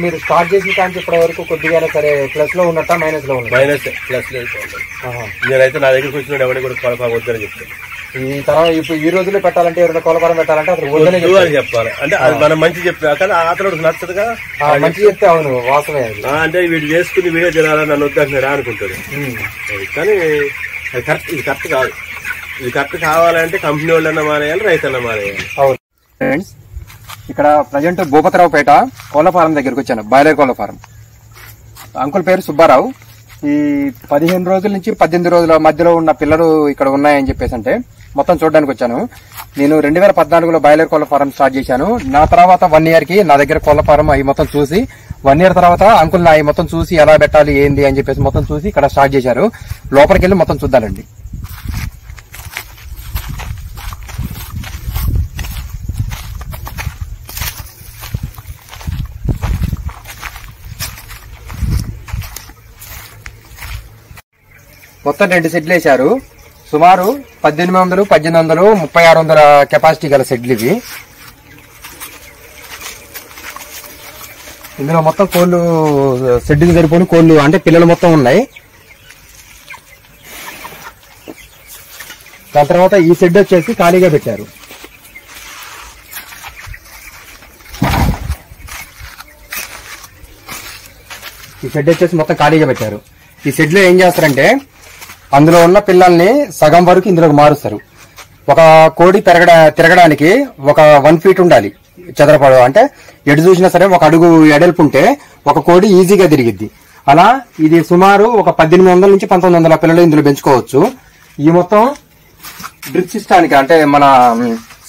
మీరు స్టార్ట్ చేసిన కానీ ఇప్పటి వరకు కొద్దిగా సరే ప్లస్ లో ఉన్నట్ట మైనస్ లో ఉన్నట్టు? మైనస్ ప్లస్ నేనైతే నా దగ్గరకు వచ్చిన ఎవరికి కూడా కోళ్ళ ఫారం వద్దని చెప్తాను. ఈ తర్వాత ఇప్పుడు ఈ రోజుల్లో పెట్టాలంటే ఎవరైనా కోళ్ళ ఫారం పెట్టాలంటే అసలు వద్దనే చెప్పాలి. అంటే అది మనం మంచి చెప్పా కానీ అతను నచ్చదుగా. మంచి చెప్తే అవును వాస్తవమే. అంటే వీడు చేసుకుని వీడియో తినాలని నన్ను వద్దంటున్నాడు అనుకుంటాడు. కానీ అది కరెక్ట్, ఇది కరెక్ట్ కాదు. ఇది కరెక్ట్ కావాలంటే కంపెనీ వాళ్ళన్నా మానేయాలి, రైతన్నా మానేయాలి. అవును ఫ్రెండ్స్, ఇక్కడ ప్రజెంట్ భూపతిరావుపేట కోళ్ళ ఫారం దగ్గరికి వచ్చాను. బాయిలర్ కోళ్ళ ఫారం. అంకుల్ పేరు సుబ్బారావు. ఈ 15 రోజుల నుంచి 18 రోజుల మధ్యలో ఉన్న పిల్లలు ఇక్కడ ఉన్నాయని చెప్పేసి అంటే మొత్తం చూడడానికి వచ్చాను. నేను 2014లో బాయిలర్ కోళ్ళ ఫారం స్టార్ట్ చేశాను. నా తర్వాత 1 year కి నా దగ్గర కోళ్ళ ఫారం అవి మొత్తం చూసి 1 year తర్వాత అంకుల్ నా మొత్తం చూసి ఎలా పెట్టాలి ఏంది అని చెప్పేసి మొత్తం చూసి ఇక్కడ స్టార్ట్ చేశారు. లోపలికి వెళ్ళి మొత్తం చూద్దానండి. మొత్తం 2 షెడ్లు వేశారు. సుమారు 1800, 1800, 3600 కెపాసిటీ గల షెడ్లు ఇవి. ఇందులో మొత్తం కోళ్లు షెడ్కి సరిపోని కోళ్లు అంటే పిల్లలు మొత్తం ఉన్నాయి. దాని తర్వాత ఈ షెడ్ వచ్చేసి ఖాళీగా పెట్టారు. ఈ షెడ్ వచ్చేసి మొత్తం ఖాళీగా పెట్టారు. ఈ షెడ్ లో ఏం చేస్తారంటే అందులో ఉన్న పిల్లల్ని సగం వరకు ఇందులోకి మారుస్తారు. ఒక కోడి తిరగడానికి ఒక 1 feet ఉండాలి చదరపడు. అంటే ఎటు చూసినా సరే 1 అడుగు ఎడల్పు ఉంటే ఒక కోడి ఈజీగా తిరిగిద్ది. అలా ఇది సుమారు ఒక 1800 నుంచి 1900 పిల్లలు ఇందులో పెంచుకోవచ్చు. ఈ మొత్తం డ్రిప్ సిస్టానికి అంటే మన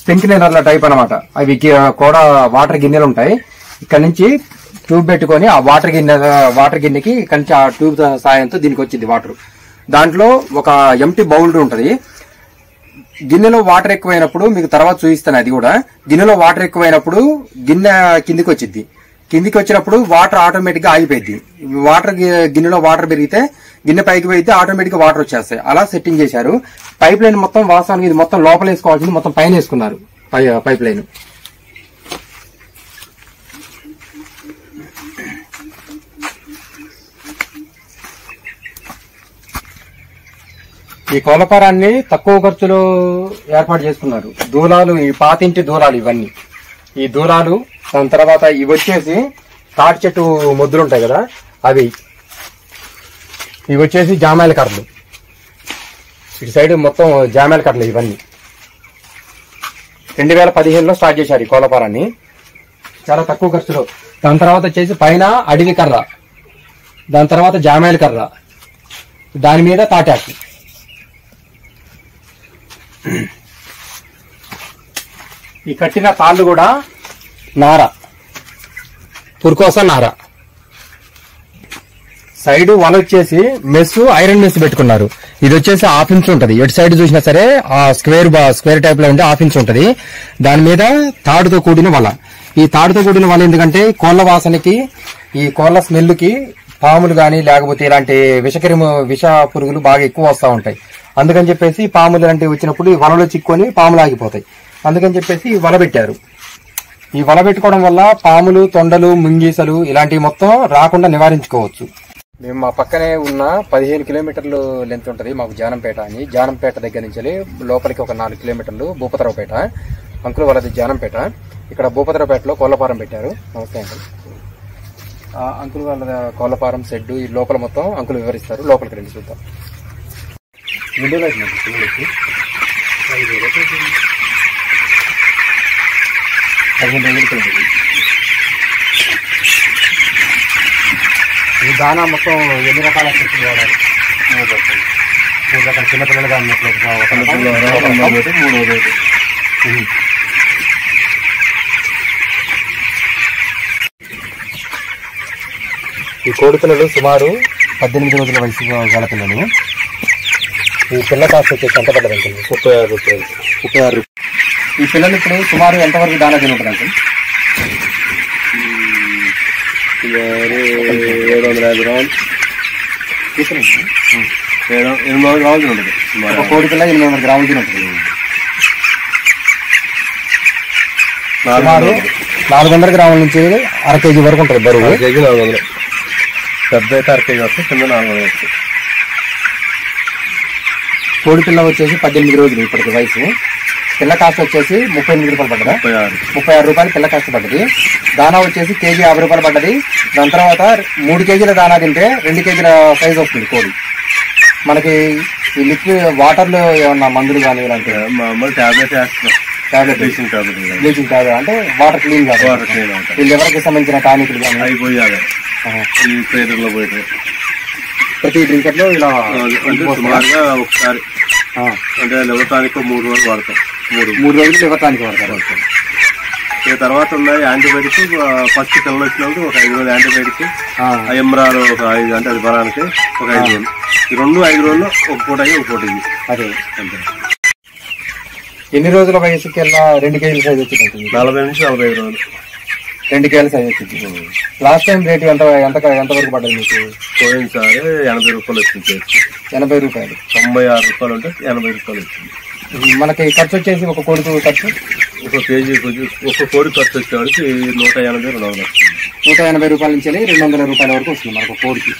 స్ప్రింక్లర్ల టైప్ అనమాట. అవి కూడా వాటర్ గిన్నెలు ఉంటాయి. ఇక్కడ నుంచి ట్యూబ్ పెట్టుకొని ఆ వాటర్ గిన్నెకి ఇక్కడ నుంచి ఆ ట్యూబ్ సాయంతో దీనికి వచ్చింది వాటర్. దాంట్లో ఒక ఎంటీ బౌల్ ఉంటది. గిన్నెలో వాటర్ ఎక్కువైనప్పుడు మీకు తర్వాత చూపిస్తాను. అది కూడా గిన్నెలో వాటర్ ఎక్కువైనప్పుడు గిన్నె కిందికి వచ్చింది. కిందికి వచ్చినప్పుడు వాటర్ ఆటోమేటిక్ గా ఆగిపోయింది. గిన్నెలో వాటర్ పెరిగితే గిన్నె పైకి పోయితే ఆటోమేటిక్ గా వాటర్ వచ్చేస్తాయి. అలా సెట్టింగ్ చేశారు. పైప్ లైన్ మొత్తం వాస్తవానికి ఇది మొత్తం లోపల వేసుకోవాల్సింది మొత్తం పైన వేసుకున్నారు పైప్ లైన్. ఈ కోళ్ల ఫారాన్ని తక్కువ ఖర్చులో ఏర్పాటు చేసుకున్నారు. దూలాలు, ఈ పాతింటి దూలాలు ఇవన్నీ. ఈ దూలాలు దాని తర్వాత ఇవి వచ్చేసి తాటి చెట్టు మొద్దులు ఉంటాయి కదా అవి. ఇవి వచ్చేసి జామాయిల కర్రలు. ఇటు సైడ్ మొత్తం జామాయిల కర్రలు ఇవన్నీ. 2015లో స్టార్ట్ చేశారు ఈ కోళ్ల ఫారాన్ని చాలా తక్కువ ఖర్చులో. దాని తర్వాత వచ్చేసి పైన అడవి కర్ర, దాని తర్వాత జామాయిల కర్ర, దాని మీద తాటాకు. ఈ కట్టిన తాళ్ళు కూడా నార, పురుకోస నార. సైడ్ వల వచ్చేసి మెస్, ఐరన్ మెస్ పెట్టుకున్నారు. ఇది వచ్చేసి 1/2 inch ఉంటది. ఎటు సైడ్ చూసినా సరే ఆ స్క్వేర్ టైప్ లో ఉంటే 1/2 inch ఉంటది. దాని మీద తాడుతో కూడిన వల. ఈ తాడుతో కూడిన వల ఎందుకంటే కోళ్ల వాసనకి, ఈ కోళ్ల స్మెల్ కి పాములు గాని లేకపోతే ఇలాంటి విష పురుగులు బాగా ఎక్కువ వస్తూ ఉంటాయి. అందుకని చెప్పేసి పాములు లాంటివి వచ్చినప్పుడు ఈ వలలో చిక్కుని పాములు ఆగిపోతాయి. అందుకని చెప్పేసి వల పెట్టారు. ఈ వల పెట్టుకోవడం వల్ల పాములు, తొండలు, ముంగీసలు ఇలాంటివి మొత్తం రాకుండా నివారించుకోవచ్చు. మేము మా పక్కనే ఉన్న 15 kilometers లెంత్ ఉంటుంది మాకు జానంపేట అని. జానంపేట దగ్గర నుంచి లోపలికి ఒక 4 kilometers భూపతిరావుపేట. అంకుల్ వాళ్ళది జానంపేట. ఇక్కడ భూపతిరావుపేటలో కోళ్ల ఫారం పెట్టారు. నమస్తే అంకుల్. అంకుల్ వాళ్ళ కోళ్ల ఫారం షెడ్ ఈ లోపల మొత్తం అంకుల్ వివరిస్తారు. లోపలికి రండి చూద్దాం. విండోలో ఈ దానా మొత్తం ఎన్ని రకాల చెట్లు వాడారు? 3 రకాల. చిన్నపిల్లలుగా ఉన్నట్లు 3 ఈ కోడి పిల్లలు సుమారు 18 రోజుల వయసు గల పిల్లలు. ఈ పిల్ల కాస్ట్ వచ్చేసి ఎంత పడ్డది అంకుల్? 36 రూపాయలు. 36 రూపాయలు. ఈ పిల్లలు ఇప్పుడు సుమారు ఎంతవరకు దానా తింటారు అంకుల్? 750 గ్రాములు. 800 గ్రాములు ఉంటుంది. ఒక కోడి పిల్ల 800 గ్రాములు తింటుంది. సుమారు 400 గ్రాముల నుంచి అర కేజీ వరకు ఉంటుంది బరువు. కేజీ 400, పెద్ద అయితే అర కేజీ వస్తుంది, కింద 400 వస్తుంది. కోడి పిల్ల వచ్చేసి 18 రోజులు ఇప్పటికి వయసు. పిల్ల కాస్ట్ వచ్చేసి 38 రూపాయలు పడ్డదా? 36 రూపాయలు పిల్ల కాస్ట్ పడ్డది. దానా వచ్చేసి కేజీ 50 రూపాయలు పడ్డది. దాని తర్వాత 3 కేజీల దానా తింటే 2 కేజీల సైజ్ వస్తుంది కోడి. మనకి ఈ లిక్విడ్ వాటర్ లో ఏమన్నా మందులు కానీ ఇలాంటి బ్లీచింగ్ టాబ్లెట్ అంటే వాటర్ క్లీన్ కాదు, వీళ్ళు ఎవరికి సంబంధించిన టానిక్లు కానీ అయిపోయాలి. ప్రతి డ్రింకర్ లో ఇలా సుమారుగా ఒకసారి అంటే లివర్ టానిక్ 3 రోజులు వాడతాం. 3 రోజులు లివర్ టానిక్ వాడతారు. ఇక తర్వాత ఉన్నాయి యాంటీబయాటిక్. ఫస్ట్ పిల్లలు వచ్చినప్పుడు ఒక 5 రోజులు యాంటీబయాటిక్, ఎమ్రాలు ఒక 5 అంటే అది బలానికి ఒక 5 రోజులు. ఈ 5 రోజుల్లో ఒక పూట అయ్యి ఒక పూట ఇవి. అదే అంతే. ఎన్ని రోజుల వయసుకి వెళ్ళినా 2 కేజీల సైజ్ వచ్చింది? 40 నుంచి 45 రోజులు 2 కేజీల సైజ్ వచ్చింది. లాస్ట్ టైం రేటు ఎంత వరకు పడ్డది మీకు? పోయినసారి 80 రూపాయలు వచ్చింది. 80 రూపాయలు. 96 రూపాయలు ఉంటే 80 రూపాయలు వచ్చింది. మనకి ఖర్చు వచ్చేసి ఒక కోడికి ఖర్చు, ఒక కేజీ ఒక కోడి ఖర్చు వచ్చేవాడికి 180 200 వస్తుంది. 180 రూపాయల నుంచి 200 రూపాయల వరకు వస్తుంది మనకు కోడికి.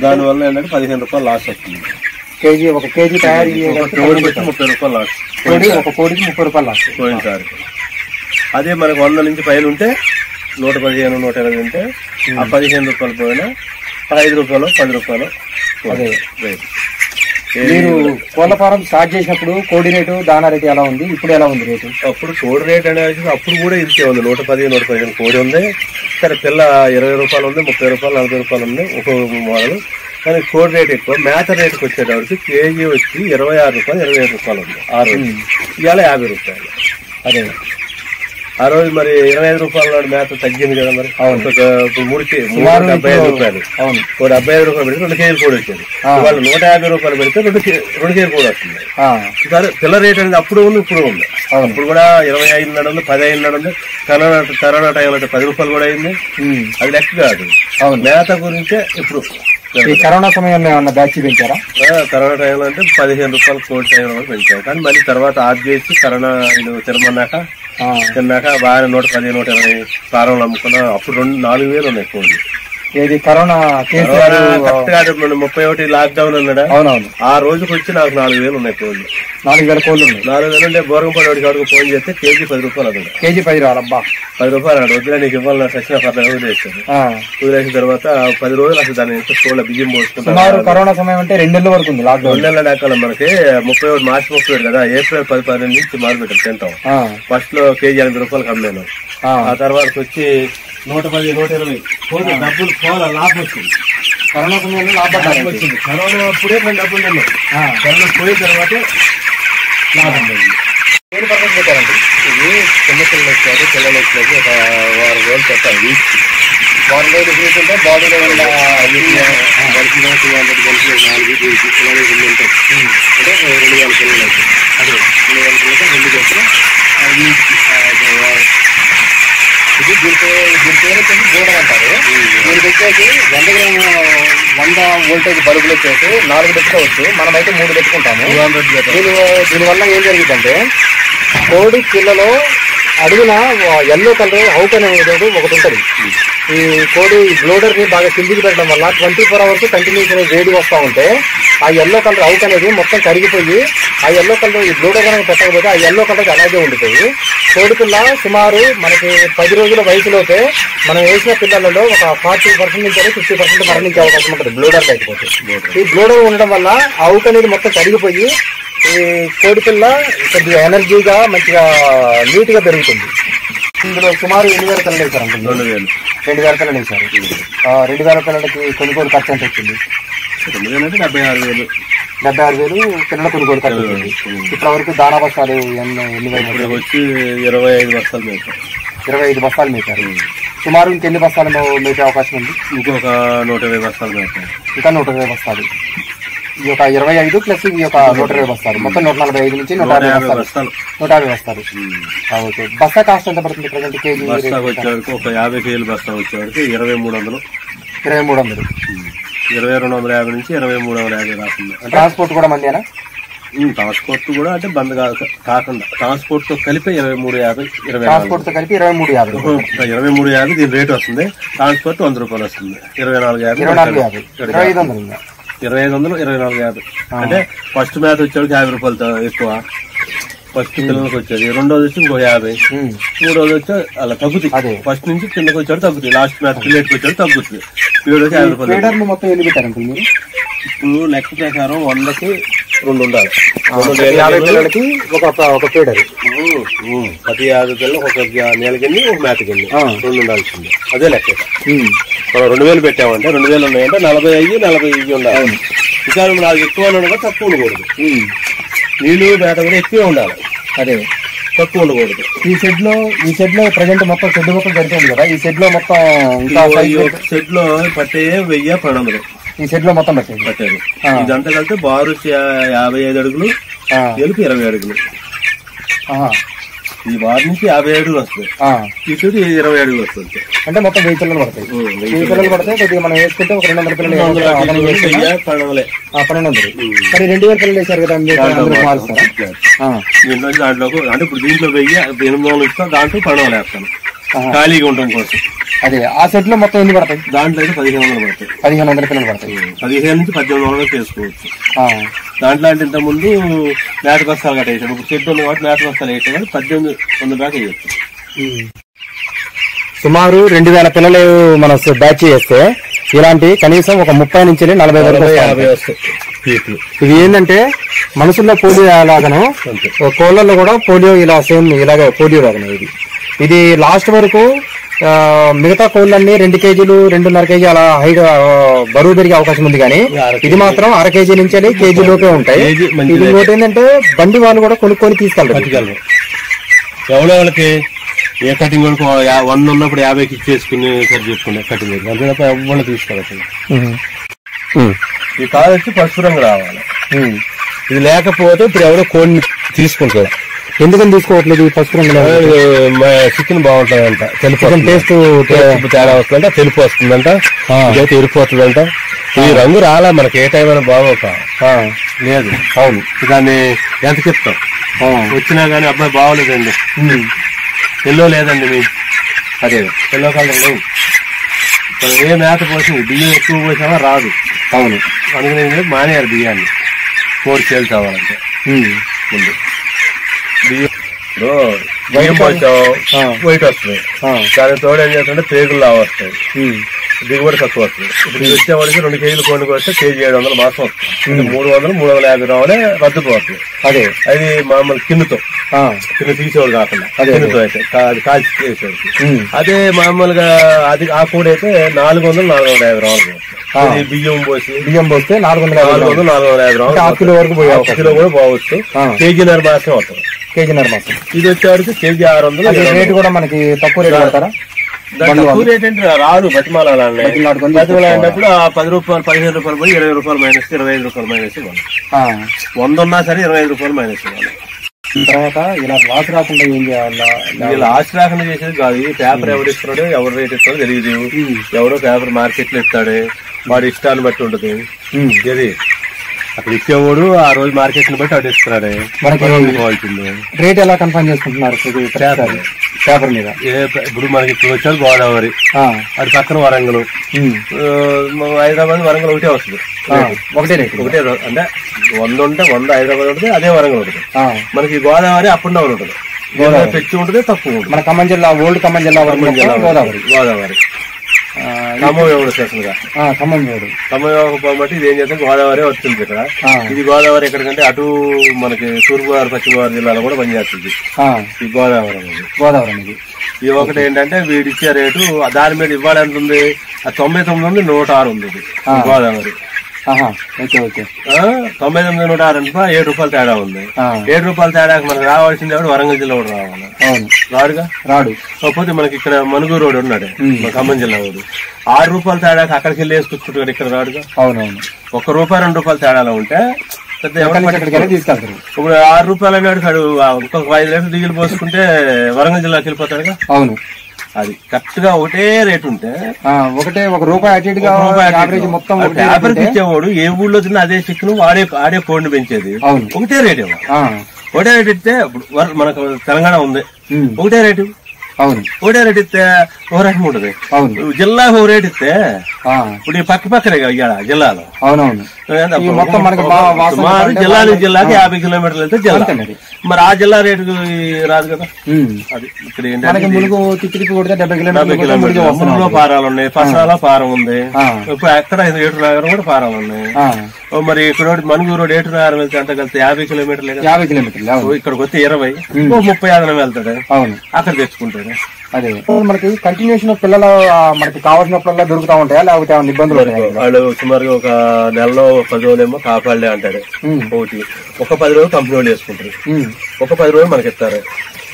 దానివల్ల ఏంటంటే 15 రూపాయలు లాస్ వస్తుంది. కేజీ ఒక కేజీ తయారు 30 రూపాయలు లాస్. ఒక కోడికి 30 రూపాయలు లాస్ పోయినసారి. అదే మనకు 100 నుంచి పైన ఉంటే 115 120 ఉంటే ఆ 15 రూపాయలు పోయినా 5 రూపాయలు 10 రూపాయలు. అదే రేట్. మీరు కోళ్ల ఫారం స్టార్ట్ చేసినప్పుడు కోడి రేటు దానా రేటు ఎలా ఉంది, ఇప్పుడు ఎలా ఉంది రేటు? అప్పుడు కోడి రేట్ అనేది అప్పుడు కూడా ఇంతే ఉంది. 110 115 కోడి ఉంది. సరే పిల్ల 20 రూపాయలు ఉంది, 30 రూపాయలు 40 రూపాయలు ఉంది ఒక మోడల్. కానీ కోడి రేట్ ఎక్కువ. మేత రేటుకి వచ్చేటప్పటికి కేజీ వచ్చి 26 రూపాయలు 27 రూపాయలు ఉంది ఆ రోజు. ఇవాళ 50 రూపాయలు. అదే ఆ రోజు మరి 25 రూపాయల నాడు మేత తగ్గింది కదా మరి. ఇప్పుడు 75 రూపాయలు. అవును, 75 రూపాయలు పెడితే 2 కేజీలు కూడా వచ్చేది. వాళ్ళు 150 రూపాయలు పెడితే 2 కేజీలు కూడా వస్తుంది. పిల్ల రేట్ అనేది అప్పుడు ఉంది ఇప్పుడు ఉంది. అప్పుడు కూడా 25 నాడు ఉంది, 15 నాడు ఉంది. కరోనా టైంలో అంటే 10 రూపాయలు కూడా అయింది. అది లెక్క కాదు. మేత గురించే ఇప్పుడు. ఈ కరోనా సమయంలో ఏమన్నా బ్యాచ్ పెంచారా? కరోనా టైంలో అంటే 15 రూపాయలు కోడి టైంలో పెంచాం. కానీ మళ్ళీ తర్వాత ఆఫ్ చేసి కరోనా తిన్నాక బాగా 110 120 ప్రారంభంలో అమ్ముకున్నా. అప్పుడు 4,000 ఉన్నాయి కోళ్ళు. ఏది కరోనా కరెక్ట్ గా 31 లాక్డౌన్ అన్నాడా? అవునవును. ఆ రోజుకి వచ్చి నాకు 4,000 ఉన్నాయి కోళ్ళు. 4,000 కోళ్ళు ఉన్నాయి. 4,000 అంటే బోరంపడి వాడికి ఫోన్ చేస్తే కేజీ 10 రూపాయలు అన్నాడు. కేజీ 10 రాలబ్బా. 10 రూపాయలు అన్నాడు. వద్దులే నీకు ఇవ్వాలి సచిన పర్లేదు వదిలేసాడు. వదిలేసిన తర్వాత 10 రోజులు అసలు దాన్ని కోళ్ళ బియ్యం పోసుకుంటారు. కరోనా సమయం అంటే 2 నెలల వరకు ఉంది లాక్డౌన్. 2 నెలల దాకా మనకి 31 మార్చి 31 కదా, ఏప్రిల్ 10 నుంచి మొదలు పెట్టారు తింటాం. ఫస్ట్ లో కేజీ 80 రూపాయలు అమ్మాను. ఆ తర్వాత వచ్చి 110 120 డబ్బులు పోలా లాభం వచ్చింది. కరోనా సమయంలో లాభం వచ్చింది. కరోనా అప్పుడే నేను డబ్బులు తిన్నాను. కరోనా పోయిన తర్వాత లాభం పోయింది. ఏం పర్సెంట్ పెట్టారండి? ఇది చిన్న పిల్లలు వచ్చారు. పిల్లలు వచ్చినది ఒక 6 రోజులు పెట్టాలి. వీక్ 6 రోజులు తీసుకుంటే బాడీలో కలిసి 200 కలిసి 4 పిల్లలు ఉంటాయి. అంటే 2,000 పిల్లలు అవుతాయి. అదే 2,000 పిల్లలకి 2 చేస్తే ఇది దీని పేరు వచ్చేసి గోడ అంటారు. దీనికి వచ్చేసి 100 వోల్టేజ్ బల్బులు వచ్చేసి 4 పెట్టుకోవచ్చు. మనమైతే 3 పెట్టుకుంటాము. దీనివల్ల ఏం జరుగుతుందంటే కోడి పిల్లలో అడుగున ఎల్లో కలర్ హౌక్ అనేది ఒకటి ఉంటుంది. ఈ కోడి బ్లోడర్ ని బాగా కిందికి పెట్టడం వల్ల 24 hours కంటిన్యూస్ వేడి వస్తూ ఉంటే ఆ ఎల్లో కలర్ హౌక్ అనేది మొత్తం కరిగిపోయి ఆ ఎల్లో కలర్ ఈ బ్లోడర్ కనుక పెట్టకపోతే ఆ ఎల్లో కలర్ అలాగే ఉండిపోయి కోడి పిల్ల సుమారు మనకి 10 రోజుల వయసులోపే మనం వేసిన పిల్లలలో ఒక 40% నుంచి 50% మరణించే అవకాశం ఉంటుంది బ్లోడర్ లేకపోతే. ఈ బ్లోడర్ ఉండడం వల్ల ఆ హౌక్ అనేది మొత్తం కరిగిపోయి ఈ కోడి పిల్ల కొద్దిగా ఎనర్జీగా మంచిగా నీట్ గా పెరుగుతుంది. ఇందులో సుమారు 8,000 పిల్లలు వేశారు అంటే 2,000 పిల్లలు వేశారు. 2,000 పిల్లలకి కొనుగోలు ఖర్చు ఎంత వచ్చింది? 76,000 పిల్లల కొనుగోలు ఖర్చు వచ్చింది. ఇప్పటి వరకు దానా బస్తాలు ఎన్ని వచ్చి 25 బస్తాలు మేపారు. 25 బస్తాలు మేపారు. సుమారు ఇంకెన్ని బస్తాలు మేపే అవకాశం ఉంది? ఇంకొక 120 బస్తాలు మేపారు. ఇంకా 120 బస్తాలు. ఈ యొక్క 25 ప్లస్ ఈ యొక్క 120 బస్తాలు మొత్తం 145 నుంచి 150 బస్తాలు. 150 బస్తాలు. ఓకే. బస్తా కాస్ట్ ఎంత పడుతుంది ప్రజెంట్? కేజీ బస్తా వచ్చేవరకు ఒక 50 కేజీల బస్తా వచ్చేవరకు 2,300. 2,300. 2,250 నుంచి 2,350 రాస్తుంది. ట్రాన్స్పోర్ట్ కూడా మందేనా? ట్రాన్స్పోర్ట్ కూడా అంటే బంద్ కాకుండా ట్రాన్స్పోర్ట్ తో కలిపి 23.50 ట్రాన్స్పోర్ట్ తో కలిపి 23.50 23.50 దీని రేట్ వస్తుంది. ట్రాన్స్పోర్ట్ 100 రూపాయలు వస్తుంది. 24.50 24.50 అంటే ఫస్ట్ మ్యాచ్ వచ్చేవాడికి 50 రూపాయలు ఎక్కువ ఫస్ట్ పిల్లలకి వచ్చేది. రెండోది వచ్చి ఇంకో 50, మూడోది వచ్చి అలా తగ్గుతుంది. ఫస్ట్ నుంచి కిందకి వచ్చాడు తగ్గుతుంది. లాస్ట్ మ్యాచ్ పిల్లలకి వచ్చాడు తగ్గుతుంది. 50 రూపాయలు. మొత్తం ఎన్ని పెట్టారంటే మీరు ఇప్పుడు లెక్క ప్రకారం 100కి 2 ఉండాలి. 50 పిల్లలకి ఒక ఫీడర్, ప్రతి 50 పిల్లలు ఒక నేల కింద ఒక మేత కింద 2 ఉండాల్సింది. అదే లెక్క. మనం 2000 పెట్టామంటే 2000 ఉన్నాయంటే 40 ఉండాలి. ఇంకా నాకు ఎక్కువ ఉండగా తక్కువ ఉండకూడదు. నీళ్లు మేత కూడా ఎక్కువ ఉండాలి. అదే తక్కువ ఉండకూడదు. ఈ షెడ్ లో ప్రజెంట్ మొత్తం షెడ్ మొత్తం సరిపోయింది కదా. ఈ షెడ్ లో మొత్తం షెడ్ లో పట్టే 1000-1200 ఈ షెడ్ లో మొత్తం పట్టారు. ఇదంతా కలిపి బారు 55 అడుగులు, ఎలుపు 20 అడుగులు. ఈ బార్ నుంచి 50 అడుగులు వస్తాయి. ఈ చుట్టూ 20 అడుగులు వస్తుంది. అంటే మొత్తం 1000 పిల్లలు పడతాయి. 1000 పిల్లలు పడితే కొద్దిగా మనం వేసుకుంటే ఒక 200 పిల్లలు 1200. మరి 2000 పిల్లలు వేసారు కదా దాంట్లో. అంటే ఇప్పుడు దీంట్లో 1000-800 ఇస్తాం. దాంట్లో 1200 వేస్తాను ఖాళీగా ఉండడం కోసం. అదే ఆ సెట్ లో మొత్తం ఎన్ని పడతాయి? దాంట్లో అయితే 1500 పడతాయి. 1500 పిల్లలు పడతాయి. 15 నుంచి 1800 చేసుకోవచ్చు. దాంట్లో అంటే ఇంత ముందు మేత బస్తాలు కట్టేసాడు. ఇప్పుడు చెట్టు ఉంది కాబట్టి మేత బస్తాలు వేసాడు కానీ 1800 దాకా వేయచ్చు. సుమారు 2000 పిల్లలు మనం బ్యాచ్ చేస్తే ఇలాంటి కనీసం ఒక 30 నుంచి 40 వరకు 50 వస్తాయి. ఇది ఏంటంటే మనుషుల్లో పోలియో లాగాను కోళ్ళల్లో కూడా పోలియో ఇలా సేమ్ ఇలాగే పోలియో లాగానే ఇది లాస్ట్ వరకు మిగతా కోళ్ళన్నీ 2 కేజీలు 2.5 కేజీ అలా హైట్ బరువు పెరిగే అవకాశం ఉంది. కానీ ఇది మాత్రం 1/2 కేజీ నుంచి కేజీ లోపే ఉంటాయి. ఇది ఇంకోటి ఏంటంటే బండి వాళ్ళు కూడా కొనుక్కొని తీసుకెళ్తారు. ఎవరెవరికి ఏ కటింగ్ 100 ఉన్నప్పుడు 50కి ఇచ్చేసుకుని సరి చేసుకునే కటింగ్ అంతే తప్ప ఎవరు తీసుకోవాలి. ఈ కాదు వచ్చి పసుపు రంగు రావాలి. ఇది లేకపోతే ఇప్పుడు ఎవరో కోడిని తీసుకుంటారు. ఎందుకని తీసుకోవట్లేదు? పసుపు రంగు చికెన్ బాగుంటుందంట. తెలుపు టేస్ట్ తేడా వస్తుందంట. తెలుపు వస్తుందంట. ఇదైతే ఎరుపు వస్తుందంట. ఈ రంగు రాలా మనకి ఏ టైం అయినా బాగోక లేదు. అవును, దాన్ని ఎంత చెప్తాం వచ్చినా గానీ అబ్బాయి బాగోలేదండి, ఎల్లో లేదండి మీ అదే ఎల్లో కలర్ లేవు. ఏ మేత పోసింది బియ్యం ఎక్కువ పోసామా రాదు. అవును, అందుకని మానేయారు బియ్యాన్ని 4 కేజీలు కావాలంటే. ముందు బియ్యం పోసాం వైట్ వస్తుంది. దానికి తోడు ఏం చేస్తుంటే పేగులు వస్తాయి, దిగుబడి తక్కువ వస్తుంది. ఇప్పుడు ఇది వచ్చేవాడికి 2 కేజీలు కొనుక్కు వస్తే కేజీ 700 మాసం వస్తుంది. 300-350 రావాలి రద్దుపోతుంది. అదే అది మామూలు కిందతో కింద తీసేవాడు కాకుండా కిందతో అయితే అది కాల్చి చేసేవాడికి. అదే మామూలుగా అది ఆ కూడా అయితే 400-450 రావాలి. బియ్యం పోస్తే 400-450 రావాలి. కిలో కూడా పోవచ్చు. కేజీన్నర మాసం అవుతుంది. కేజీన్నర మాసం. ఇది వచ్చేవాడికి కేజీ 600. రేటు కూడా మనకి తక్కువ రేటు పడతారా? తక్కువ రేట్ అంటే రాదు. బతిమాలన్నప్పుడు ఆ 10 రూపాయలు 15 రూపాయలు పోయి 20 రూపాయలు మైనస్ 25 రూపాయలు మైనస్ ఇవ్వాలి. 100 ఉన్నా సరే 25 రూపాయలు మైనస్ ఇవ్వాలి. తర్వాత ఇలా లాస్ రాకుండా ఏం చేయాలి? లాస్ రాకుండా చేసేది కాదు. ఈ పేపర్ ఎవరు ఇస్తున్నాడో ఎవరు రేట్ ఇస్తాడో తెలియదు. ఎవడో పేపర్ మార్కెట్ లో ఇస్తాడు, వాడి ఇష్టాన్ని బట్టి ఉంటుంది. ఇది అక్కడ ఇచ్చేవాడు ఆ రోజు మార్కెట్ ని బట్టి అటు ఇస్తున్నాడు. మనకి రేట్ ఎలా కన్ఫర్మ్ చేసుకుంటున్నారు పేపర్ మీద? ఇప్పుడు మనకి ఇప్పుడు వచ్చాడు గోదావరి, అది పక్కన వరంగల్, హైదరాబాద్ వరంగల్ ఒకటే వస్తుంది. ఒకటే రేట్ ఒకటే అంటే 100 ఉంటే 100 హైదరాబాద్ ఉంటుంది, అదే వరంగల్ ఉంటుంది. మనకి గోదావరి అప్ అండ్ డౌన్ ఉంటుంది. తెచ్చి ఉంటుంది, తక్కువ ఉంటుంది. మన ఖమ్మం జిల్లా ఓల్డ్ ఖమ్మం జిల్లా గోదావరి ఖమ్మం ఎవడు స్టేషన్ గా ఖమ్మం పోబట్టి ఇది ఏం చేస్తే గోదావరి వస్తుంది ఇక్కడ. ఇది గోదావరి ఎక్కడికంటే అటు మనకి తూర్పుగోదావరి పశ్చిమ గోదావరి జిల్లాలో కూడా పనిచేస్తుంది ఈ గోదావరి అనేది. ఇది ఒకటి ఏంటంటే వీడిచ్చే రేటు దాని మీద ఇవ్వాలి ఎంత ఉంది? 99 ఉంది, 106 ఉంది గోదావరి. 99-106 7 రూపాయలు తేడా ఉంది. 7 రూపాయల తేడాకి మనకు రావాల్సింది ఎవరు? వరంగల్ జిల్లా కూడా రావాలి. రాడుగా రాడు. కాకపోతే మనకి ఇక్కడ మనుగూరు రోడ్ ఉన్నాడు మన ఖమ్మం జిల్లా వాడు. 6 రూపాయల తేడాకి అక్కడికి వెళ్ళి వేసుకొచ్చుకుంటాడు, ఇక్కడ రాడుగా. అవునవును, 1 రూపాయి 2 రూపాయల తేడాలో ఉంటే పెద్ద తీసుకెళ్తారు. ఇప్పుడు 6 రూపాయలు అన్నాడు కాడు, ఇంకొక 5 లీటర్లు డీజిల్ పోసుకుంటే వరంగల్ జిల్లాకి వెళ్ళిపోతాడుగా. అవును, అది కరెక్ట్ గా ఒకటే రేట్ ఉంటే ఒకటే ₹1 అటు ఇటుగా యావరేజ్ మొత్తం పేపర్కి ఇచ్చేవాడు ఏ ఊళ్ళో తిన్నా అదే చిక్కును ఆడే కోడిని పెంచేది ఒకటే రేట్ ఇవ్వాలి. ఒకటే రేట్ ఇస్తే మనకు తెలంగాణ ఉంది ఒకటే రేటు ఒకటే రేట్ ఇస్తే ఓ రకం ఉంటది. జిల్లాకు ఓ రేట్ ఇస్తే ఇప్పుడు ఈ పక్కనే జిల్లాలో సుమారు జిల్లా నుంచి జిల్లాకి 50 కిలోమీటర్లు వెళ్తే జిల్లా, మరి ఆ జిల్లా రేటు రాదు కదా. అది ఇక్కడ ఏంటంటే మునుగులో పారాలు ఉన్నాయి, పసాల పారం ఉంది, ఇప్పుడు ఎక్కడ ఏటు నగరం కూడా పారాలు ఉన్నాయి. మరి ఇక్కడ మనుగూరు ఏటు నగరం వెళ్తే అంత కలిసి 50 కిలోమీటర్లు, ఇక్కడికి వస్తే 20 30 అదనం వెళ్తాడు, అక్కడ తెచ్చుకుంటాడు. అదే మనకి కంటిన్యూషన్ పిల్లలు మనకి కావాల్సినప్పుడల్లా దొరుకుతా ఉంటాయా లేకపోతే ఏమైనా ఇబ్బందులు? వాళ్ళు సుమారుగా ఒక నెలలో 10 రోజులేమో కాపాడలే అంటాడు ఒకటి, ఒక 10 రోజులు కంపెనీ వాళ్ళు వేసుకుంటారు, ఒక 10 రోజులు మనకి ఇస్తారు.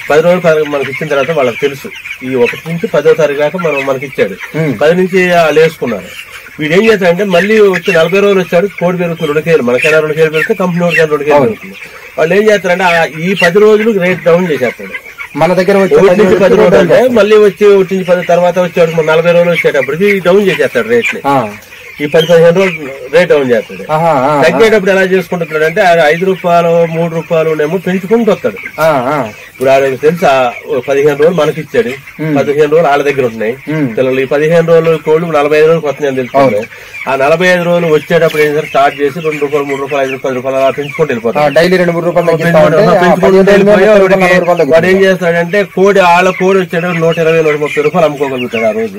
10 రోజులు మనకి ఇచ్చిన తర్వాత వాళ్ళకి తెలుసు ఈ 1 నుంచి 10వ తారీఖు దాకా మనకి ఇచ్చాడు, 10 నుంచి వాళ్ళు వేసుకున్నారు. వీడు ఏం చేస్తాడంటే మళ్ళీ వచ్చి 40 రోజులు వచ్చాడు, కోడి పెరుగుతుంది 2 కేజీలు, మనకైనా 2 కేజీలు పెరిగితే కంపెనీ వాడికి 2 కేజీలు పెరుగుతుంది. వాళ్ళు ఏం చేస్తారంటే ఈ 10 రోజులు రేట్ డౌన్ చేసేస్తాడు. మన దగ్గర 10 రోజులు అంటే మళ్ళీ వచ్చి 10 తర్వాత వచ్చాడు 40 రోజులు వచ్చేటప్పటికి డౌన్ చేసేస్తాడు రేట్ ని. ఈ 10-15 రోజులు రేట్ డౌన్ చేస్తాడు. తగ్గేటప్పుడు ఎలా చేసుకుంటున్నాడు అంటే ₹5 ₹3 ఏమో పెంచుకుంటూ వస్తాడు. ఇప్పుడు ఆడికి తెలుసా 15 రోజులు మనకి ఇచ్చాడు, 15 రోజులు వాళ్ళ దగ్గర ఉన్నాయి పిల్లలు. ఈ 15 రోజులు కోళ్ళు 45 రోజులు వస్తున్నాయి అని తెలుసుకోండి. ఆ 45 రోజులు వచ్చేటప్పుడు ఏం సార్ స్టార్ట్ చేసి ₹2, ₹3, ₹5, ₹10 అలా పెంచుకుంటూ వెళ్ళిపోతాడు. వాడు ఏం చేస్తాడంటే వాళ్ళ కోడి వచ్చాడు ₹120, ₹130 అమ్ముకోగలుగుతాడు ఆ రోజు.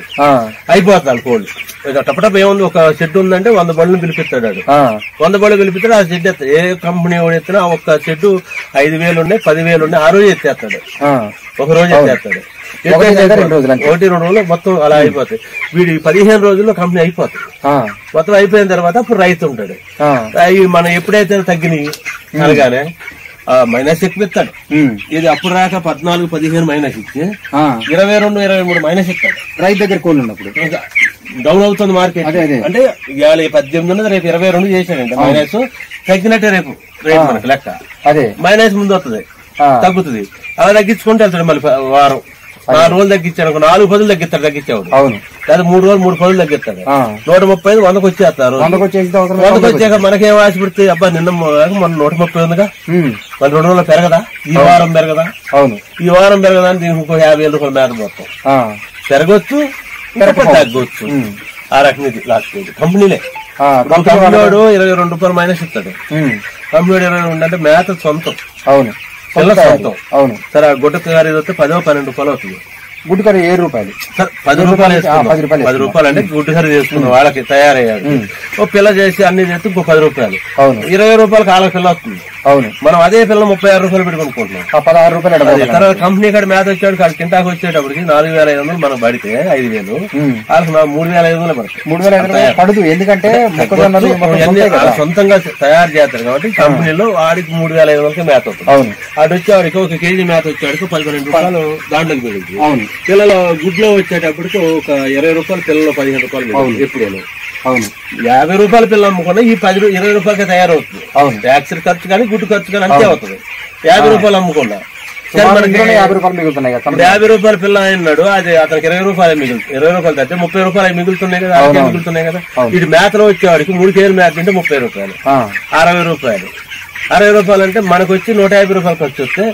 అయిపోతాడు కోళ్ళు టపటప్. ఏముంది ఒక షెడ్ ఉందంటే 100 బండ్లు పిలిపిస్తాడు, 100 బండ్లు పిలిపిస్తాడు. ఆ షెడ్ ఎత్తాడు, ఏ కంపెనీ ఎత్తినా ఒక్క షెడ్ 5,000 ఉన్నాయి 10,000 ఉన్నాయి ఆ రోజు ఎత్తేస్తాడు, ఒక రోజు ఎత్తేస్తాడు. 1-2 రోజులు మొత్తం అలా అయిపోతాయి. వీడి 15 రోజుల్లో కంపెనీ అయిపోతుంది. మొత్తం అయిపోయిన తర్వాత అప్పుడు రైతు ఉంటాడు. మనం ఎప్పుడైతే తగ్గినాయి అనగానే మైనస్ ఎక్కువ ఇస్తాడు. ఇది అప్పుడు రాక 14-15 మైనస్ ఇచ్చి 22-23 మైనస్ ఇస్తాడు రైతు దగ్గర కోళ్ళు ఉన్నప్పుడు. డౌన్ అవుతుంది మార్కెట్ అంటే ఇవాళ 18 ఉన్నది రేపు 22 చేశాడంటే మైనస్ తగ్గినట్టే రేపు రేపు మనకు లెక్క. అదే మైనస్ ముందు వస్తుంది తగ్గుతుంది, అలా తగ్గించుకుంటే వెళ్తాడు. మళ్ళీ వారం 4 రోజులు తగ్గించాడు, 4 పదులు తగ్గించేవాడు. అవును, లేదా 3 రోజులు 3 పదులు తగ్గిస్తాడు. 135 100కి వచ్చేస్తారు. 100కి వచ్చాక మనకేం ఆశపడితే అబ్బా నిన్న మన 130 ఉందిగా మళ్ళీ 2 రోజులు పెరగదా, ఈ వారం పెరగదా, అవును ఈ వారం పెరగదా అని దీనికి ఇంకో ₹50,000 మేత మొత్తం పెరగొచ్చు తగ్గొచ్చు. ఆ రకంగా లాస్ట్ కంపెనీలే. కంపెనీ వాడు ₹22 మైనస్ ఇస్తాడు. కంపెనీ వాడు 22 అంటే మేత సొంతం, అవును పిల్ల సొంతం, అవును సరే. గుడ్డ కర్రీ వస్తే ₹10-12 అవుతుంది. గుడ్డు కర్రీ ₹7 సార్, ₹10 అంటే గుడ్డు కర్రీ చేసుకున్నాం వాళ్ళకి తయారయ్యాడు. ఓ పిల్ల చేసి అన్ని చేస్తే ఇంకో ₹10, అవును ₹20 ఆళ్ళ పిల్ల వస్తుంది. అవును, మనం అదే పిల్ల ₹36 పెట్టి కొనుక్కుంటున్నాం, ₹16. తర్వాత కంపెనీ కాడ మేత వచ్చాడు కాదు కింటాకు వచ్చేటప్పటికి 4,500 మనకు పడితే 5,000 వాళ్ళకి 3,500 పడుతుంది. 3,500 పడదు, ఎందుకంటే సొంతంగా తయారు చేస్తారు కాబట్టి కంపెనీలో వాడికి 3,500 మేత అవుతుంది. అవును, అటు వచ్చేవాడికి ఒక కేజీ మేత వచ్చేవాడికి ₹12 దాంట్లోకి పెరుగుతుంది. అవును, పిల్లలు గుడ్లో వచ్చేటప్పటికి ఒక ₹20 పిల్లలు ₹15 ఎప్పుడూ. అవును, ₹50 పిల్లలు అమ్ముకున్నా ఈ ₹20 తయారవుతుంది. అవును, ట్యాక్స్ ఖర్చు కానీ గుడ్డు ఖర్చు కానీ అంతే అవుతుంది. ₹50 అమ్ముకున్నా ₹50 పిల్ల అన్నాడు, అది అతనికి ₹20 మిగులుతుంది. ₹20 తగ్గితే ₹30 మిగులుతున్నాయి కదా, మిగులుతున్నాయి కదా. ఇటు మేతలో వచ్చేవాడికి 3 కేజీలు మేత తింటే ₹30, ₹60. ₹60 అంటే మనకు వచ్చి ₹150 ఖర్చు వస్తే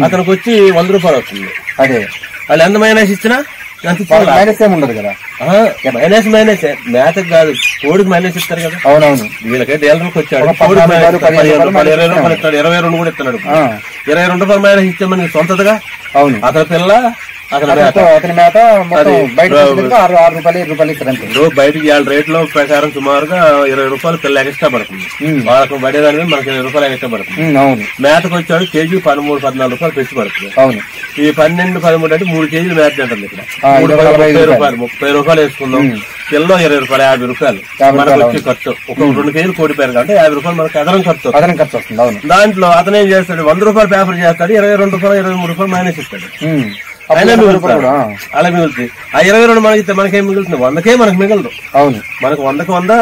అతనికి వచ్చి ₹100 వస్తుంది. అదే వాళ్ళు ఎంత మైనస్ ఇచ్చినా మైనస్ ఏమి ఉండదు కదా. మైనస్ మేతకు కాదు, కోడికి మైనస్ ఇస్తారు కదా. అవునవును, వీళ్ళకి డీలర్కి వచ్చాడు ₹20 ఇస్తాడు, 22 కూడా ఇస్తున్నాడు. ₹22 మైనస్ ఇచ్చే మనకి సొంతగా. అవును, అతని పిల్ల అతని మేత బయటకి వాళ్ళ రేట్లో ప్రకారం సుమారుగా ₹20 పిల్ల ఎక్స్ట్రా పడుతుంది. వాళ్ళకి పడేదాని మీద మనకి ₹20 ఎక్స్ట్రా పడుతుంది. మేతకు వచ్చాడు కేజీ ₹13-14 పెంచి పడుతుంది. అవును, ఈ 12-13 అంటే 3 కేజీలు మేత తింటుంది. ఇక్కడ ₹30 వేసుకుందాం, కిలో ₹20 ₹50 మనకు వచ్చే ఖర్చు. ఒక 2 కేజీలు కోడి పెరగా అంటే ₹50 మనకు అదనం ఖర్చు వస్తుంది. దాంట్లో అతను ఏం చేస్తాడు, ₹100 పేపర్ చేస్తాడు, ₹22 ₹23 మైనస్ ఇస్తాడు. అలా మిగులుతుంది. ఆ 22 మనకి మనకేం మిగులుతుంది, 100కే మనకు మిగలదు. అవును, మనకు 100కి 100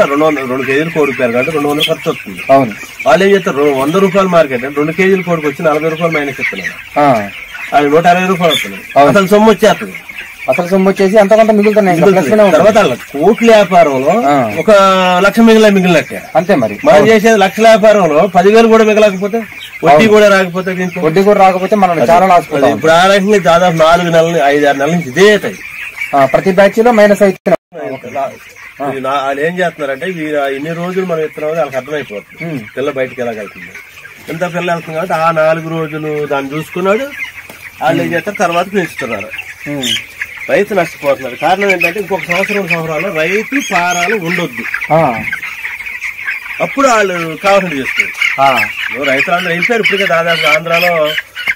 2 కేజీలు కోడి పెరగా 200 ఖర్చు వస్తుంది. అవును, వాళ్ళు ఏం చేస్తారు ₹100 మార్కెట్ 2 కేజీలు కోడికి వచ్చి ₹40 మైనస్ ఇస్తున్నారు. అది 160 రూపాయలు వస్తుంది. అసలు సొమ్ము వచ్చేస్తుంది. అసలు సొమ్ము వచ్చేసి అంత కొంత మిగులుతున్నాయి. తర్వాత కోట్ల వ్యాపారంలో 1 లక్ష మిగిలినట్టే. అంతే మరి మనం చేసేది లక్షల వ్యాపారంలో 10,000 కూడా మిగలకపోతే, వడ్డీ కూడా రాకపోతే, దీంట్లో వడ్డీ కూడా రాకపోతే మనం చాలా లాస్. ఇప్పుడు ఆ రకంగా దాదాపు 4 నెలలు 5-6 నెలల నుంచి ఇదే అవుతాయి. ప్రతి బ్యాచ్ లో మైనస్ అయితే వాళ్ళు ఏం చేస్తున్నారంటే ఇన్ని రోజులు మనం ఇస్తున్నాం వాళ్ళకి అర్థమైపోతుంది పిల్ల బయటకు వెళ్ళగలుగుతుంది. ఎంత పిల్ల వెళ్తుంది కాబట్టి ఆ 4 రోజులు దాన్ని చూసుకున్నాడు. వాళ్ళు ఏం చేస్తారు తర్వాత పెంచుతున్నారు. రైతు నష్టపోతున్నారు. కారణం ఏంటంటే ఇంకొక సంవత్సరాలు రైతు పారాలు ఉండొద్దు. అప్పుడు వాళ్ళు కావాల్సింది చేస్తారు. రైతులందరూ వెళ్ళిపోయారు. ఇప్పటికే దాదాపు ఆంధ్రాలో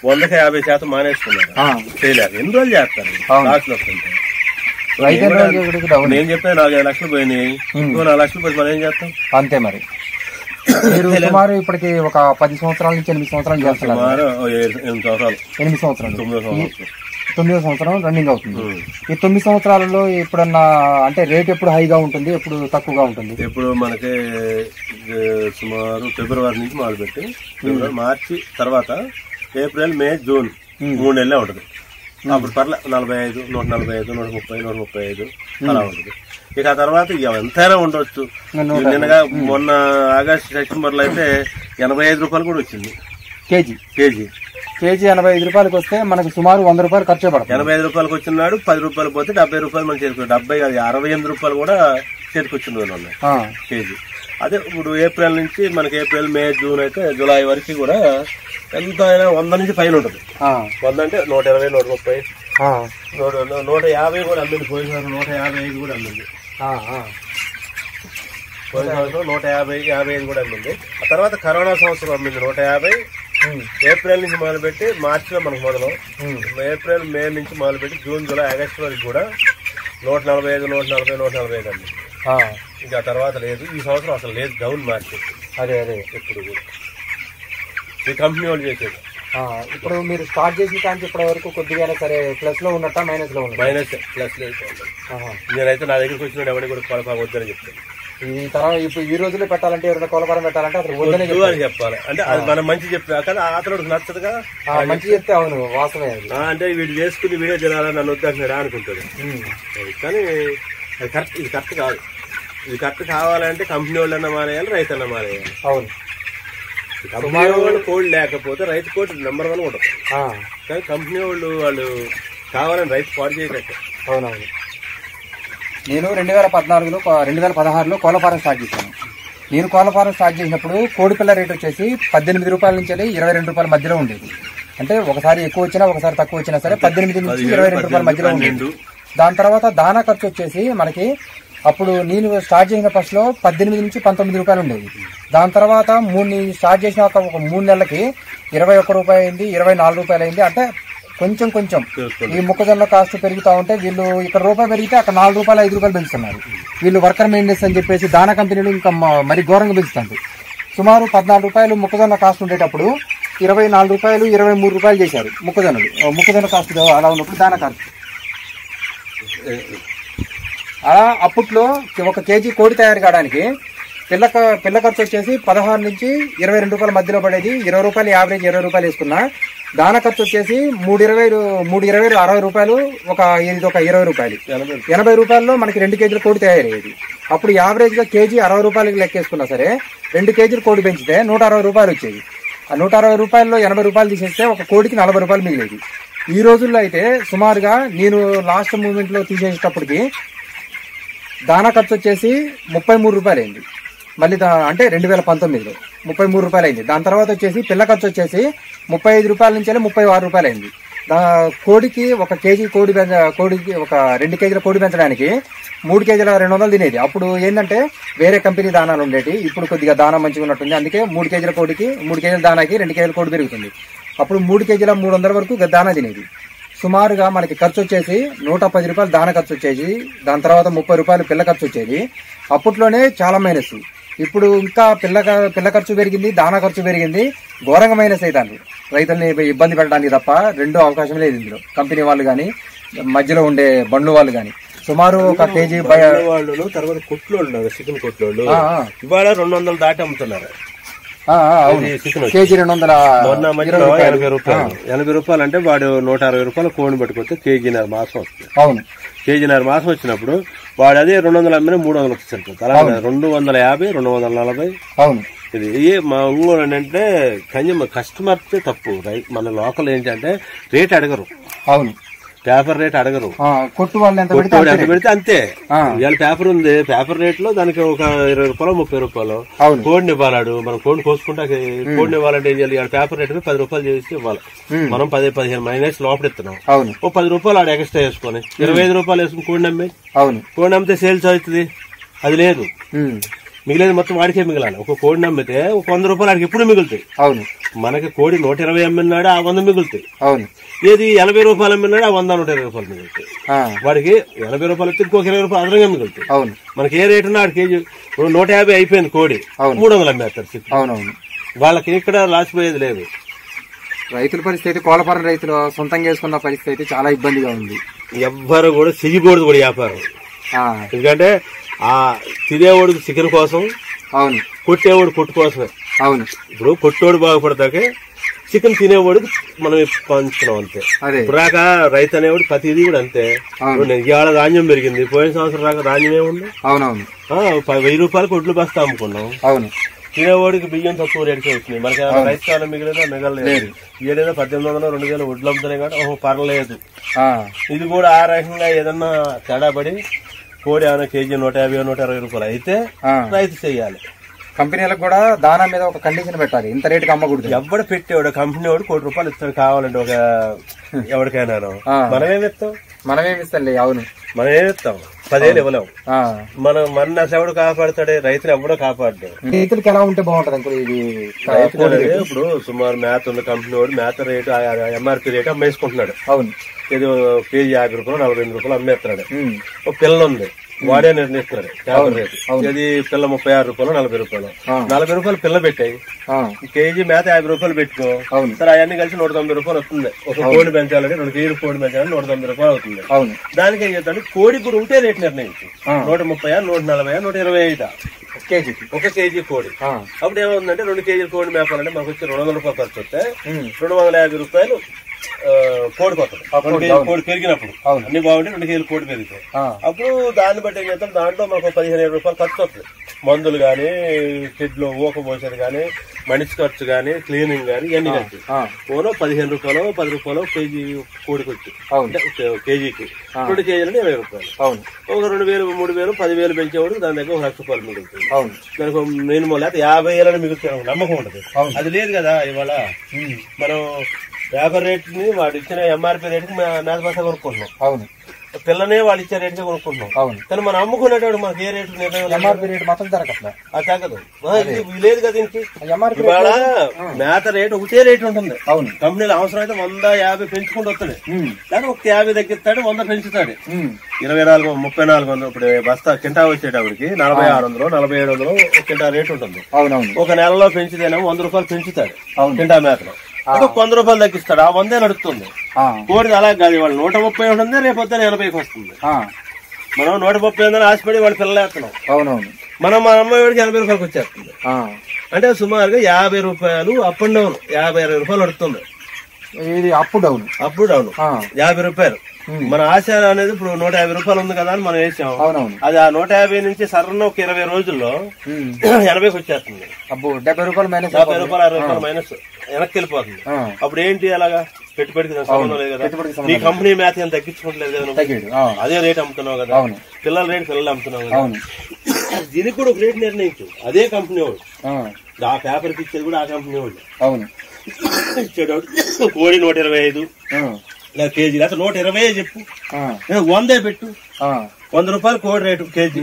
100-50% మానేస్తున్నారు. చేయలేరు. ఎన్ని రోజులు చేస్తారు లాస్ట్లో వస్తుంటే. నేను చెప్పాను 4-5 లక్షలు పోయినాయి. ఇంకో 4 లక్షలు పోయి మనం ఏం చేస్తాం. అంతే మరి. మీరు సుమారు ఇప్పటికి ఒక 10 సంవత్సరాల నుంచి 8 సంవత్సరాలు చేస్తున్నారు. 8 సంవత్సరాలు 9వ సంవత్సరం రన్నింగ్ అవుతుంది. ఈ 9 సంవత్సరాలలో ఎప్పుడన్నా అంటే రేట్ ఎప్పుడు హైగా ఉంటుంది, ఎప్పుడు తక్కువగా ఉంటుంది? ఇప్పుడు మనకి సుమారు ఫిబ్రవరి నుంచి మొదలుపెట్టి మార్చి తర్వాత ఏప్రిల్, మే, జూన్ 3 నెలలే ఉంటుంది. అప్పుడు పర్లే 45, 145, 130, 135 అలా ఉంటుంది. ఇక ఆ తర్వాత ఎంతైనా ఉండొచ్చు. నిన్నగా మొన్న ఆగస్టు సెప్టెంబర్ లో అయితే 85 రూపాయలు కూడా వచ్చింది కేజీ. 85 రూపాయలకి వస్తే మనకు సుమారు 100 రూపాయలు ఖర్చు పడుతుంది. 85 రూపాయలకు వచ్చినాడు. 10 రూపాయలు పోతే 70 రూపాయలు మనం చేరుకున్నాం. 68 రూపాయలు కూడా చేరుకొచ్చింది కేజీ. అదే ఇప్పుడు ఏప్రిల్ నుంచి మనకి ఏప్రిల్, మే, జూన్ అయితే జూలై వరకు కూడా ఎంత అయినా 100 నుంచి పైన ఉంటుంది. 100 అంటే 120, 130, 150 కూడా అమ్మింది. పోయిన 155 కూడా అమ్మింది. పోయిన సంవత్సరం 150-55 కూడా అమ్మింది. ఆ తర్వాత కరోనా సంవత్సరం అమ్మింది 150. ఏప్రిల్ నుంచి మొదలుపెట్టి మార్చిలో మనకు మొదలు, ఏప్రిల్, మే నుంచి మొదలుపెట్టి జూన్, జూలై, ఆగస్టు వరకు కూడా 145, 140, 145 అమ్మింది. ఇంకా తర్వాత లేదు. ఈ సంవత్సరం అసలు లేదు, డౌన్ మార్కెట్. అదే ఎప్పుడు కూడా ఈ కంపెనీ వాళ్ళు చేసేది. ఇప్పుడు మీరు స్టార్ట్ చేసిన కానీ ఇప్పటి వరకు కొద్దిగా సరే ప్లస్ లో ఉన్నట్ట మైనస్ లో ఉన్నట్టు? మైనస్, ప్లస్ లేదు. నేనైతే నా దగ్గరికి వచ్చిన ఎవరికి కూడా కొలపాకు వద్దని చెప్తాను. ఈ తర్వాత ఇప్పుడు ఈ రోజుల్లో పెట్టాలంటే ఎవరైనా కొలపారం పెట్టాలంటే అసలు వద్దని చెప్పాలి. అంటే అది మనం మంచి చెప్పా కదా, అతను నచ్చదుగా. మంచి చెప్తే అవును వాస్తవమే. అంటే వీడు చేసుకుని వీడియో తినాలని నన్ను వద్దంటున్నాడు అనుకుంటాడు. కానీ అది కరెక్ట్, ఇది కరెక్ట్ కాదు. ఇది కరెక్ట్ కావాలంటే కంపెనీ వాళ్ళు అన్న మానేయాలి, రైతు అన్న మానేయాలి. అవును. కంపెనీ వాళ్ళు కోడ్ లేకపోతే రైతు కోడ్ నెంబర్ 1 ఉంటుంది. కానీ కంపెనీ వాళ్ళు కావాలని రైతు పాడు చేయకట్టు. అవునవును. నేను 2016లో కోళ్ళ స్టార్ట్ చేశాను. నేను కోళ్ళ ఫారం స్టార్ట్ చేసినప్పుడు కోడి పిల్ల రేట్ వచ్చేసి 18 రూపాయల నుంచి 22 రూపాయల మధ్యలో ఉండేది. అంటే ఒకసారి ఎక్కువ వచ్చినా ఒకసారి తక్కువ వచ్చినా సరే 18 నుంచి 22 రూపాయల మధ్యలో ఉండేది. దాని తర్వాత దానా ఖర్చు వచ్చేసి మనకి అప్పుడు నేను స్టార్ట్ చేసిన ఫస్ట్ లో 18 నుంచి 19 రూపాయలు ఉండేది. దాని తర్వాత స్టార్ట్ చేసిన ఒక 3 నెలలకి 21 రూపాయలు అయింది, 24 రూపాయలు అయింది. అంటే కొంచెం ఈ మొక్కజొన్న కాస్ట్ పెరుగుతా ఉంటే వీళ్ళు ఇక్కడ రూపాయి పెరిగితే అక్కడ 4 రూపాయలు 5 రూపాయలు పెంచుతున్నారు. వీళ్ళు వర్కర్ మెయింటెనెన్స్ అని చెప్పేసి దానా కంపెనీలు ఇంకా మరి ఘోరంగా పెంచుతుంది. సుమారు 14 రూపాయలు మొక్కజొన్న కాస్ట్ ఉండేటప్పుడు 24 రూపాయలు 23 రూపాయలు చేశారు మొక్కజొన్న కాస్ట్ అలా ఉన్నప్పుడు దానా ఖర్చు. అలా అప్పట్లో 1 కేజీ కోడి తయారు కావడానికి పిల్ల ఖర్చు వచ్చేసి 16 నుంచి 22 రూపాయల మధ్యలో పడేది. 20 రూపాయలు యావరేజ్ 20 రూపాయలు వేసుకున్నా. దానా ఖర్చు వచ్చేసి 320 60 రూపాయలు, ఒక 20 రూపాయలు, 80 రూపాయల్లో మనకి 2 కేజీల కోడి తయారయ్యేది. అప్పుడు యావరేజ్ గా కేజీ 60 రూపాయలకి లెక్కేసుకున్నా సరే 2 కేజీలు కోడి పెంచితే 160 రూపాయలు వచ్చేది. ఆ 160 రూపాయల్లో 80 రూపాయలు తీసేస్తే ఒక కోడికి 40 రూపాయలు మిగిలేది. ఈ రోజుల్లో అయితే సుమారుగా నేను లాస్ట్ మూమెంట్ లో తీసేసేటప్పటికి దానా ఖర్చు వచ్చేసి 33 రూపాయలు అయింది. మళ్ళీ అంటే 2019లో 33 రూపాయలు అయింది. దాని తర్వాత వచ్చేసి పిల్ల ఖర్చు వచ్చేసి 35 రూపాయల నుంచి 36 రూపాయలు అయింది. కోడికి 1 కేజీ కోడికి ఒక 2 కేజీల కోడి పెంచడానికి 3 కేజీల 200 తినేది. అప్పుడు ఏంటంటే వేరే కంపెనీ దానాలు ఉండేవి. ఇప్పుడు కొద్దిగా దానా మంచిగా ఉన్నట్టుంది. అందుకే 3 కేజీల కోడికి 3 కేజీల దానాకి 2 కేజీల కోడి పెరుగుతుంది. అప్పుడు 3 కేజీల 300 వరకు దానా తినేది. సుమారుగా మనకి ఖర్చు వచ్చేసి 110 రూపాయలు దానా ఖర్చు వచ్చేది. దాని తర్వాత 30 రూపాయలు పిల్ల ఖర్చు వచ్చేది. అప్పట్లోనే చాలా మైనస్. ఇప్పుడు ఇంకా పిల్ల ఖర్చు పెరిగింది, దానా ఖర్చు పెరిగింది, ఘోరంగా మైనస్ అవుతుంది. రైతుల్ని ఇబ్బంది పెట్టడానికి తప్ప రెండో అవకాశం లేదు ఇందులో. కంపెనీ వాళ్ళు కానీ మధ్యలో ఉండే బండ్లు వాళ్ళు కానీ సుమారు 1 కేజీ వాళ్ళు తర్వాత కొట్లు చికెన్ కొట్లు ఇవాళ 200 దాటి అమ్ముతున్నారు. కేజీ 200 మొన్న మధ్యలో 80 రూపాయలు 80 రూపాయలు అంటే వాడు 160 రూపాయలు కోడిని పట్టుకొస్తే కేజీన్నర మాసం వస్తుంది. అవును, కేజీన్నర మాసం వచ్చినప్పుడు వాడు అదే 200 అమ్మినా 300 వస్తుంది సరిపోతుంది. అలాగే 250 240. అవును, ఇది మా ఊరు ఏంటంటే కస్టమర్ తప్పు. మన లోకల్ ఏంటంటే రేట్ అడగరు. అవును, పేపర్ రేట్ అడగరు. కొట్టు వాళ్ళు ఎంత పెడితే అంతే. ఇవాళ పేపర్ ఉంది, పేపర్ రేట్ లో దానికి ఒక 20 రూపాయలు 30 రూపాయలు కోడిని ఇవ్వాలాడు. మనం కోడిని కోసుకుంటా కోడిని ఇవ్వాలంటే ఏం చేయాలి? ఇవాళ పేపర్ రేట్ 10 రూపాయలు చేసి ఇవ్వాలి. మనం 10-15 మైనస్ లోపల ఇస్తున్నాం. ఓ 10 రూపాయలు ఆడ ఎక్స్ట్రా వేసుకొని 25 రూపాయలు వేసుకుని కోడిని అమ్మి కోడిని అమ్మితే సేల్స్ అవుతుంది. అది లేదు, మిగిలేదు మొత్తం వాడికే మిగిలాలి. ఒక కోడిని అమ్మితే ఒక 100 రూపాయలు ఆడికి ఎప్పుడు మిగులుతాయి. అవును, మనకి కోడి 120 అమ్మినాడు, ఆ 100 మిగులుతాయి. అవును, ఏది 80 రూపాయలు అమ్మినాడు, ఆ 100-120 రూపాయలు మిగులుతాయి. వాడికి 80 రూపాయలు వస్తే ఇంకొక 20 రూపాయలు అదనంగా మిగులుతాయి. అవును, మనకి ఏ రేటు ఉన్నా ఆడు కేజీ 150 అయిపోయింది కోడి 300 అమ్మేస్తారు. అవునవును, వాళ్ళకి ఇక్కడ లాసిపోయేది లేదు. రైతుల పరిస్థితి, కోళ్ళఫారం రైతులు సొంతంగా వేసుకున్న పరిస్థితి చాలా ఇబ్బందిగా ఉంది. ఎవ్వరు కూడా చెయ్యకూడదు కూడా వ్యాపారం. ఎందుకంటే ఆ తినేవాడికి చికెన్ కోసం, అవును, కొట్టేవాడు కొట్టు కోసమే. అవును, ఇప్పుడు కొట్టేవాడు బాగుపడతాకే చికెన్ తినేవాడికి మనం పంచుతున్నాం అంతే. ఇప్పుడాక రైతు అనేవాడు ప్రతిదీ కూడా అంతే. ఇవాళ ధాన్యం పెరిగింది, పోయిన సంవత్సరం రాక ధాన్యం ఏముంది? అవునవును, 1000 రూపాయలకు ఒడ్లు బస్తా అమ్ముకున్నాం. అవును, తినేవాడికి బియ్యం తక్కువ రేటుకే వచ్చినాయి. మనకి రైతు కాలం మిగలేదు. ఏదైనా 1800 2000 ఒడ్లు అమ్ముతున్నాయి కాబట్టి ఓహో పర్లేదు. ఇది కూడా ఆ రకంగా ఏదన్నా తేడా పడి కోడి ఏమైనా కేజీ 150 120 రూపాయలు అయితే రైతు చెయ్యాలి. కంపెనీలకు కూడా దానా మీద ఒక కండిషన్ పెట్టాలి, ఇంత రేటుకి అమ్మకూడదు. ఎవడు పెట్టేవాడు కంపెనీ వాడు 1 కోటి రూపాయలు ఇస్తాడు కావాలంటే ఒక ఎవరికైనా. మనమేమిస్తాం? మనమేమిస్తాంలే. అవును, మనమేమిస్తాం? 10 ఏళ్ళు ఇవ్వలేము. మన ఎవడు కాపాడుతాడే? రైతులు ఎవడో కాపాడు. రైతులకు ఎలా ఉంటే బాగుంటది? ఇప్పుడు సుమారు మేత ఉన్న కంపెనీ వాడు మేత రేటు ఎంఆర్పీ రేటు అమ్మేసుకుంటున్నాడు. అవును, ఏదో కేజీ 50 రూపాయలు 42 రూపాయలు అమ్మేస్తున్నాడు. ఒక పిల్ల ఉంది, వాడే నిర్ణయిస్తున్నాడు పేపర్ రేటు. ఇది పిల్ల 36 రూపాయలు 40 రూపాయలు 40 రూపాయలు పిల్ల పెట్టాయి. కేజీ మేత 50 రూపాయలు పెట్టుకో. సరే అవన్నీ కలిసి 190 రూపాయలు వస్తుంది. ఒక కోడి పెంచాలంటే 2 కేజీలు కోడి పెంచాలంటే 190 రూపాయలు అవుతుంది. దానికి ఏం చేస్తాడు? కోడి కూడా ఉంటే రేటు నిర్ణయించు. 130 140 125 ఒక కేజీ కోడి. అప్పుడు ఏమవుతుందంటే 2 కేజీలు కోడి మేపాలంటే మనకు వచ్చి 200 రూపాయలు ఖర్చు వస్తే 250 రూపాయలు కోడికి వస్తుంది. 2 కేజీలు కోడి పెరిగినప్పుడు అన్ని బాగుంటే 2 కేజీలు కోడి పెరుగుతాయి. అప్పుడు దాన్ని బట్టి ఏం చేస్తాం? దాంట్లో మనకు 15-20 రూపాయలు ఖర్చు వస్తుంది. మందులు గానీ, షెడ్లు ఊక పోసేది గానీ, మనిషి ఖర్చు గానీ, క్లీనింగ్ గానీ ఇవన్నీ కలిసి ఓనో 15 రూపాయలు 10 రూపాయలు కేజీ కోడికి వచ్చి కేజీకి 2 కేజీలు 20 రూపాయలు. ఒక 2000 3000 10,000 పెంచేవాడు దాని దగ్గర 1,00,000 రూపాయలు మిగులుతుంది. దానికి మినిమం లేకపోతే 50,000 మిగులుతాయి. నమ్మకం ఉంటుంది. అది లేదు కదా. ఇవాళ మనం వ్యాపార రేటుని వాడు ఇచ్చిన ఎంఆర్పీ రేటుకి మేత బస్తా కొనుక్కుంటున్నాం. అవును, పిల్లనే వాళ్ళు ఇచ్చే రేటుగా కొనుక్కుంటున్నాం. అవును, కానీ మనం అమ్ముకునేటప్పుడు మనకి ఏ రేటు ఎంఆర్పీ రేటు మాత్రం తగ్గదు. అది తగ్గదు, లేదు కదా. దీనికి ఇవాళ మేత రేటు ఒకటే రేటు ఉంటుంది. అవును, కంపెనీలు అవసరం అయితే 150 పెంచుకుంటూ వస్తాడు. లేదా ఒక 50 తగ్గిస్తాడు, 100 పెంచుతాడు. 24 3400 ఇప్పుడు బస్తా కింటా వచ్చేటప్పటికి 4600 4700 ఒక కింటా రేటు ఉంటుంది. అవునవును, ఒక నెలలో పెంచితేనేమో 100 రూపాయలు పెంచుతాడు కింటా మేతలో. 100 రూపాయలు తగ్గిస్తాడు. ఆ 100 నడుస్తుంది. కోడిది అలా కాదు. వాళ్ళు 130 ఉంటుంది, రేపు వద్ద 80కి వస్తుంది. మనం 130 ఆశపడి వాళ్ళు పిల్లలేస్తున్నాం. అవునవును, మనం మన అమ్మాయికి 80 రూపాయలకి వచ్చేస్తుంది. అంటే సుమారుగా 50 రూపాయలు అప్ అండ్ డౌన్ 50-60 రూపాయలు నడుస్తుంది. ఇది అప్ డౌన్ 50 రూపాయలు. మన ఆశ అనేది ఇప్పుడు 150 రూపాయలు ఉంది కదా అని మనం వేసాం. అది ఆ 150 నుంచి సరణ ఒక 20 రోజుల్లో 80కి వచ్చేస్తుంది. 70 రూపాయలు మైనస్ 70 రూపాయలు 60 రూపాయలు మైనస్ వెనక్కి వెళ్ళిపోతుంది. అప్పుడు ఏంటి అలాగా? పెట్టుబడికి సంబంధం లేదు కదా. నీ కంపెనీ మేత ఏం తగ్గించుకోవట్లేదు కదా, అదే రేట్ అమ్ముతున్నావు కదా. పిల్లల రేటు పిల్లలు అమ్ముతున్నావు కదా. దీనికి కూడా ఒక రేటు నిర్ణయించు. అదే కంపెనీ వాడు ఆ పేపర్కి ఇచ్చేది కూడా ఆ కంపెనీ వాడు. అవును, ఇచ్చేటప్పుడు కోడి 125 కేజీ లేకపోతే 120 చెప్పు, 100 పెట్టు. 100 రూపాయలు కోడి రేటు కేజీ.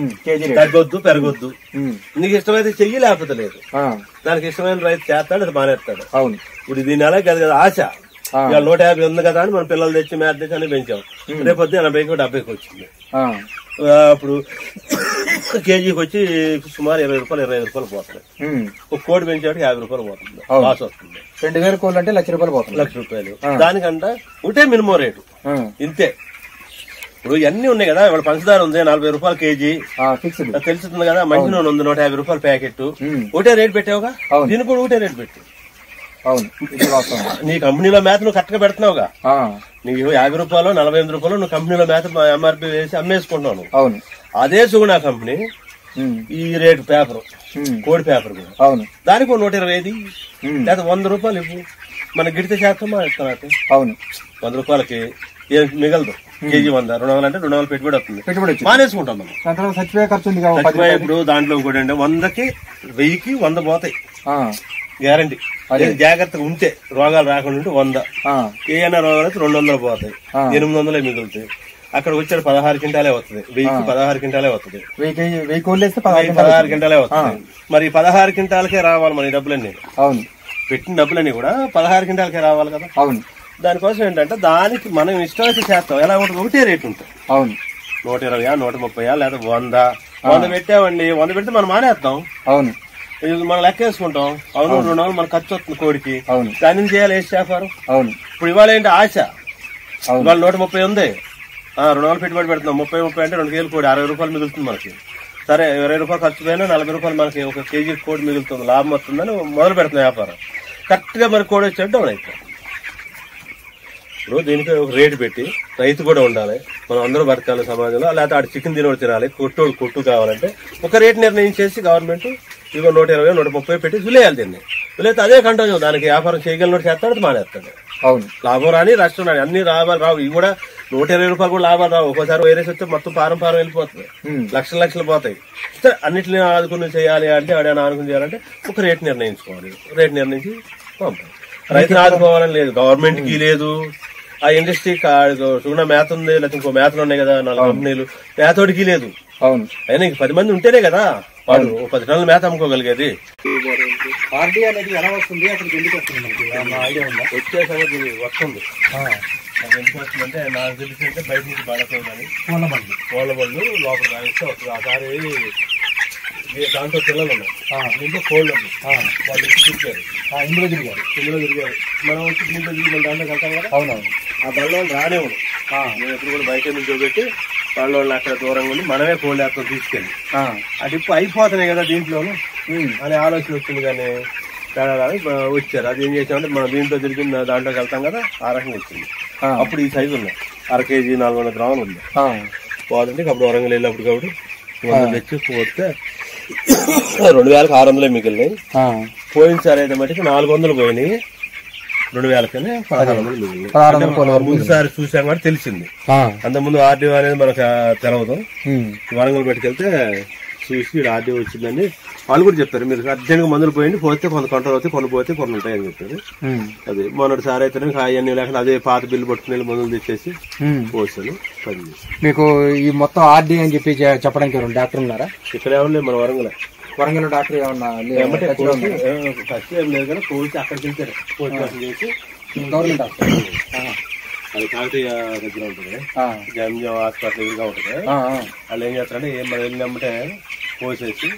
తగ్గొద్దు పెరగొద్దు. నీకు ఇష్టమైతే చెయ్యి, లేకపోతే లేదు. దానికి ఇష్టమైన రైతు చేస్తాడు, అది మానేస్తాడు. అవును, ఇప్పుడు దీని అలా కాదు కదా ఆశ. ఇవాళ 150 ఉంది కదా అని మన పిల్లలు తెచ్చి మేత తెచ్చి అని పెంచాం. రేపొద్దు 80కి 70కి వచ్చింది. అప్పుడు కేజీకి వచ్చి సుమారు 20 రూపాయలు 25 రూపాయలు పోతాయి. ఒక కోడి పెంచాడు 50 రూపాయలు పోతుంది, లాస్ వస్తుంది. 2000 కోళ్ళు అంటే 1,00,000 రూపాయలు పోతుంది. 1,00,000 రూపాయలు. దానికంటే ఉంటే మినిమం రేటు ఇంతే. ఇప్పుడు ఇవన్నీ ఉన్నాయి కదా. ఇప్పుడు పంచదార ఉంది 40 రూపాయలు కేజీ తెలుస్తుంది కదా. మంచి నూనె ఉంది 150 రూపాయలు ప్యాకెట్. ఒకటే రేట్ పెట్టావుగా, దీనికి కూడా ఒకటే రేట్ పెట్టు. నీ కంపెనీలో మేత నువ్వు కరెక్ట్ గా పెడుతున్నావుగా. నీకు 50 రూపాయలు 48 రూపాయలు నువ్వు కంపెనీలో మేత ఎంఆర్పీ వేసి అమ్మేసుకుంటున్నావు. అవును. అదే సుగుణ కంపెనీ ఈ రేటు పేపర్ కోడి పేపర్ కూడా దానికి 125 లేదా 100 రూపాయలు ఇవ్వు. మన గిడితే చేస్తామా ఇస్తాను. అవును. 100 రూపాయలకి ఏం మిగలదు. కేజీ 100 200 అంటే 200 పెట్టుబడి వస్తుంది. మానేసుకుంటాం మనం. చచ్చిపోయే ఇప్పుడు దాంట్లో కూడా అంటే 100కి 1000కి 100 పోతాయి గ్యారంటీ. జాగ్రత్తగా ఉంటే రోగాలు రాకుండా ఉంటే 100. ఏమైనా రోగాలు అయితే 200 పోతాయి, 800 మిగులుతాయి. అక్కడ వచ్చాడు 16 క్వింటాలే వస్తుంది. 1000కి 16 క్వింటాలే వస్తుంది. 16 క్వింటాలే వస్తుంది. మరి 16 క్వింటాలకే రావాలి మన డబ్బులన్నీ. అవును. పెట్టిన డబ్బులన్నీ కూడా 16 క్వింటాలకే రావాలి కదా. అవును. దానికోసం ఏంటంటే దానికి మనం ఇష్టం చేస్తాం. ఎలా ఉంటుంది ఒకటే రేటు ఉంటుంది. అవును. 120 130 లేదా 100 పెట్టామండి. 100 పెడితే మనం మానేస్తాం. అవును. మనం లెక్క వేసుకుంటాం. అవును 200 మన ఖర్చు వస్తుంది కోడికి. అవును. దాని నుంచి చేయాలి వేసి చేస్తారు. అవును. ఇప్పుడు ఇవాళ ఏంటి ఆశ, ఇవాళ 130 ఉంది, 200 పెట్టుబడి పెడుతున్నాం. 30 అంటే 2 కేజీలు కోడి 60 రూపాయలు మిగులుతుంది మనకి. సరే 20 రూపాయలు ఖర్చు పోయినా 40 రూపాయలు మనకి ఒక కేజీ కోడి మిగులుతుంది, లాభం వస్తుందని మొదలు పెడుతున్నాం వ్యాపారం. కరెక్ట్ గా మరి కోడి వచ్చేట్టు డౌన్ అయిపోయింది. ఇప్పుడు దీనికి ఒక రేటు పెట్టి రైతు కూడా ఉండాలి, మనం అందరూ బతకాలి సమాజంలో. లేకపోతే ఆడు చికెన్ తినోడు తినాలి, కొట్టు కావాలంటే ఒక రేటు నిర్ణయించేసి గవర్నమెంట్ ఇదిగో 120 130 పెట్టి విలేయాలి. దీన్ని విలేతే అదే కంటిన్యూ దానికి వ్యాపారం చేయగలిగినోడు చేస్తాడు, మానేస్తాడు. అవును. లాభం రాని నష్టం రాని అన్ని లాభాలు రావు. ఇవి కూడా 120 రూపాయలు కూడా లాభాలు రావు. ఒక్కోసారి వైరస్ వస్తే మొత్తం పారం వెళ్ళిపోతుంది, లక్షలు పోతాయి. అన్నింటినీ ఆదుకుని చేయాలి అంటే ఆడైనా ఆదుకుని చేయాలంటే ఒక రేటు నిర్ణయించుకోవాలి. రేటు నిర్ణయించి పంపాలి. రైతులు ఆదుకోవాలని లేదు, గవర్నమెంట్ కి లేదు. ఆ ఇండస్ట్రీ సుగుణ మేత ఉంది, లేకపోతే ఇంకో మేతలు ఉన్నాయి కదా 4 కంపెనీలు, మేతోడికి లేదు. అవును. అయినా ఇంక 10 మంది ఉంటేనే కదా వాళ్ళు 10 టన్నుల మేత అమ్ముకోగలిగేది. ఆర్డీ అనేది ఎలా వస్తుంది, అక్కడికి ఎందుకు వస్తుంది మనకి ఐడియా ఉందా? వచ్చే సంగతి వస్తుంది. అది ఎందుకు వస్తుందంటే నాకు తెలిసిందంటే బయట నుంచి పడతాం కానీ కోళ్ళ బళ్ళు లోపల రాయిస్తే వస్తుంది. ఆ సారి దాంట్లో పిల్లలు ఉన్నాయి, దీంట్లో కోళ్ళు ఉన్నాయి, వాళ్ళు తిరిగారు, ఇందులో తిరిగారు. మనం వచ్చి దీంట్లో తిరిగి దాంట్లోకి వెళ్తాం కదా. అవునవును. ఆ బళ్ళ రానేవాడు. నేను ఎప్పుడు కూడా బయట నుంచి పెట్టి వాళ్ళు అక్కడ దూరంగా ఉండి మనమే కోళ్ళు వేస్తాం తీసుకెళ్ళి. ఆ టిప్పు అయిపోతున్నాయి కదా దీంట్లోనూ అనే ఆలోచన వచ్చింది. కానీ వచ్చారు. అది ఏం చేసామంటే మనం దీంట్లో తిరిగి దాంట్లోకి వెళ్తాం కదా, ఆ రకంగా వచ్చింది. అప్పుడు ఈ సైజు ఉన్నాయి, 1/2 కేజీ 400 గ్రాములు ఉంది. పోదంటే అప్పుడు వరంగల్ వెళ్ళినప్పుడు కాబట్టి 100 తెచ్చి పోతే 2600 మిగిలినాయి. పోయినసారి అయితే మటుకు 400 పోయినాయి, 2000 1600 ముందుసారి చూసాం కాబట్టి తెలిసింది. అంతకుముందు ఆర్డీఓ అనేది మనకు తెలవదు. వరంగల్ పెట్టుకెళ్తే చూసి ఆర్డీఓ వచ్చిందని వాళ్ళు కూడా చెప్పారు. మీరు అర్జెంట్ గా మందులు పోయింది, పోతే కొంత కంట్రోల్ అవుతాయి, కొన్ని పోతే కొన్ని ఉంటాయని చెప్పారు. అది మొన్నటిసారి అయితే అవన్నీ లేకుండా అదే పాత బిల్లు పట్టుకుని మందులు తెచ్చేసి పోసాను. మీకు ఈ మొత్తం ఆర్డీ అని చెప్పి చెప్పడానికి ఎవరు డాక్టర్ ఉన్నారా? ఇక్కడ ఏమన్నా మన వరంగల్ డాక్టర్ ఏమన్నా ఫస్ట్ ఏం లేదు కానీ పోలీసు అక్కడికి వెళ్తారు. పోలీసు చేసి గవర్నమెంట్ హాస్పిటల్ అది కాకతీయ దగ్గర ఉంటుంది, జంజం హాస్పిటల్ ఎదురుగా ఉంటుంది. వాళ్ళు ఏం చేస్తారంటే మనం వెళ్ళినమ్మంటే పోసేసి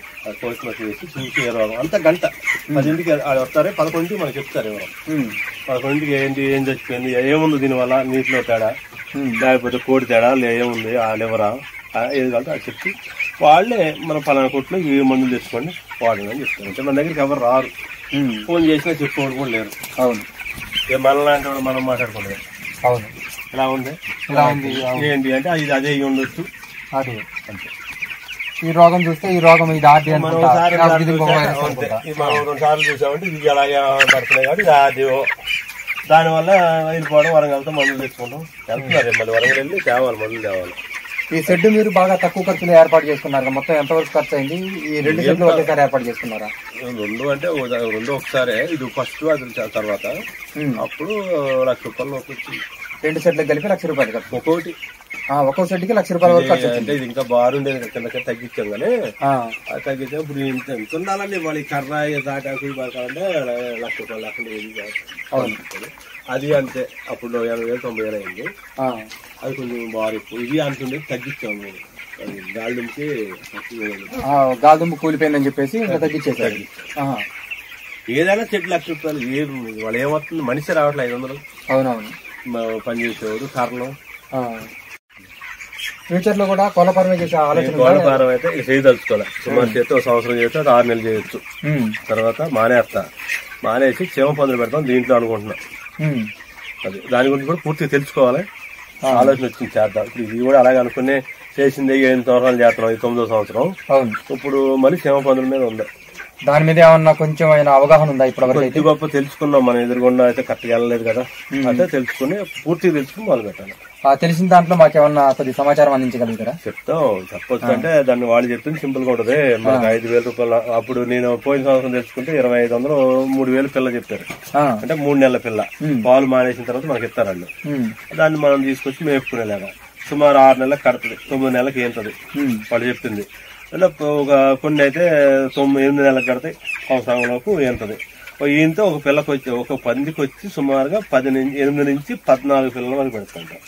పోస్ట్ మార్టం చేసి చూసి ఏ రోగం అంత గంట 10ంటికి వాళ్ళు వస్తారే, 11ంటికి మనకు చెప్తారు ఎవరు. 11ంటికి ఏంటి ఏం చచ్చిపోయింది, ఏముంది దీనివల్ల, నీటిలో తేడా లేకపోతే కోడి తేడా ఏముంది, ఆ లివరా ఏది కలితే అది చెప్పి వాళ్ళే మన పలానా కొట్లో ఈ మందులు తెచ్చుకోండి వాడండి అని చెప్తారు. అంటే మన దగ్గరికి ఎవరు రారు, ఫోన్ చేసినా చెప్పుకోవడం కూడా లేరు. అవును. ఇక మనలాంటి వాళ్ళు మనం మాట్లాడుకోలేదు. అవును. ఇలా ఉంది ఏంటి అంటే ఇది అదే ఉండొచ్చు అంతే. ఈ రోగం చూస్తే ఈ రోగం ఇది ఆర్డీ మనం 2 సార్లు చూసామంటే ఇది అలాగే పడుతున్నాయి కాబట్టి ఇది ఆర్డీఓ. దానివల్ల వెళ్ళిపోవడం వరంగల్తో మందులు తెచ్చుకుంటాం. వెళ్తున్నారు మళ్ళీ వరంగల్ వెళ్ళి తేవాలి, మందులు తేవాలి. ఈ షెడ్ మీరు బాగా తక్కువ ఖర్చులో ఏర్పాటు చేసుకున్నారు, మొత్తం ఎంతవరకు ఖర్చు అయింది? ఈ 2 షెడ్లు ఒకేసారి ఏర్పాటు చేసుకున్నారా? 2 అంటే 2 ఒకసారే, ఇది ఫస్ట్ అది తర్వాత అప్పుడు 1 లక్ష రూపాయలు వచ్చింది. 2 షెడ్లకు కలిపి 1 లక్ష రూపాయలు ఖర్చు. ఒక్కో షెడ్కి 1 లక్ష రూపాయల వరకు ఖర్చు. అంటే ఇది ఇంకా బారుండేది, కిందకి తగ్గించాం కానీ అది తగ్గించాం. ఇప్పుడు ఎంత ఉండాలండి మళ్ళీ కర్ర దాటాకు పడకాలంటే 1 లక్ష రూపాయలు లేకుండా అది అంతే. అప్పుడు 80,000 90,000 అయింది. అది కొంచెం బాగా ఇది అంటుండే తగ్గించాము. గాలిదుంపు కూలిపోయిందని చెప్పేసి తగ్గించేసారు. ఏదైనా చెట్లు 1 లక్ష రూపాయలు వాళ్ళు ఏమవుతుంది, మనిషి రావట్లేదు 500. అవునవును. పనిచేసేవాడు కారణం ఫ్యూచర్ లో కూడా కోళ్ల ఫార్మే చేసే ఆలోచన కోళ్ల ఫారం అయితే ఇక చేయదలుచుకోవాలి. సుమారు చేస్తే ఒక సంవత్సరం చేస్తే అది 6 నెలలు చేయొచ్చు. తర్వాత మానేసి చీమ పందులు పెడతాం దీంట్లో అనుకుంటున్నాం. అది దాని గురించి కూడా పూర్తిగా తెలుసుకోవాలి. ఆలోచన వచ్చింది చేద్దాం. ఇప్పుడు ఇది కూడా అలాగే అనుకునే చేసింది 8 సంవత్సరాలు చేస్తున్నాం. ఇది 9వ సంవత్సరం. ఇప్పుడు మళ్ళీ చీమ పందుల మీద ఉంది. దాని మీద ఏమన్నా కొంచెం అవగాహన ఉందా ఇప్పుడు? కొద్ది గొప్ప తెలుసుకున్నాం. మనం ఎదురుగుండా అయితే కరెక్ట్గా వెళ్ళలేదు కదా, అయితే తెలుసుకుని పూర్తిగా తెలుసుకుని మొదలు పెట్టాలి. తెలిసిన దాంట్లో మాకేమన్నా కొద్ది సమాచారం అందించగలుగుతారా? చెప్పొచ్చు అంటే దాన్ని వాళ్ళు చెప్పింది సింపుల్ గా ఉంటది. మనకు 5,000 రూపాయలు అప్పుడు నేను పోయిన సంవత్సరం తెలుసుకుంటే 2,500 3,000 పిల్ల చెప్పారు. అంటే 3 నెలల పిల్ల పాలు మానేసిన తర్వాత మనకి ఇస్తారు వాళ్ళు. దాన్ని మనం తీసుకొచ్చి మేపుకునేలాగా సుమారు 6 నెలలకు కడుతుంది, 9 నెలలకు ఏంటది వాళ్ళు చెప్పింది. ఒక కొన్ని అయితే 8 నెలలకు కడితే సంవత్సరంలోపు ఏంటది. ఈయంతో ఒక పిల్లకి వచ్చి ఒక పందికి వచ్చి సుమారుగా 8 నుంచి 14 పిల్లల వరకు పెడుతుంటాం.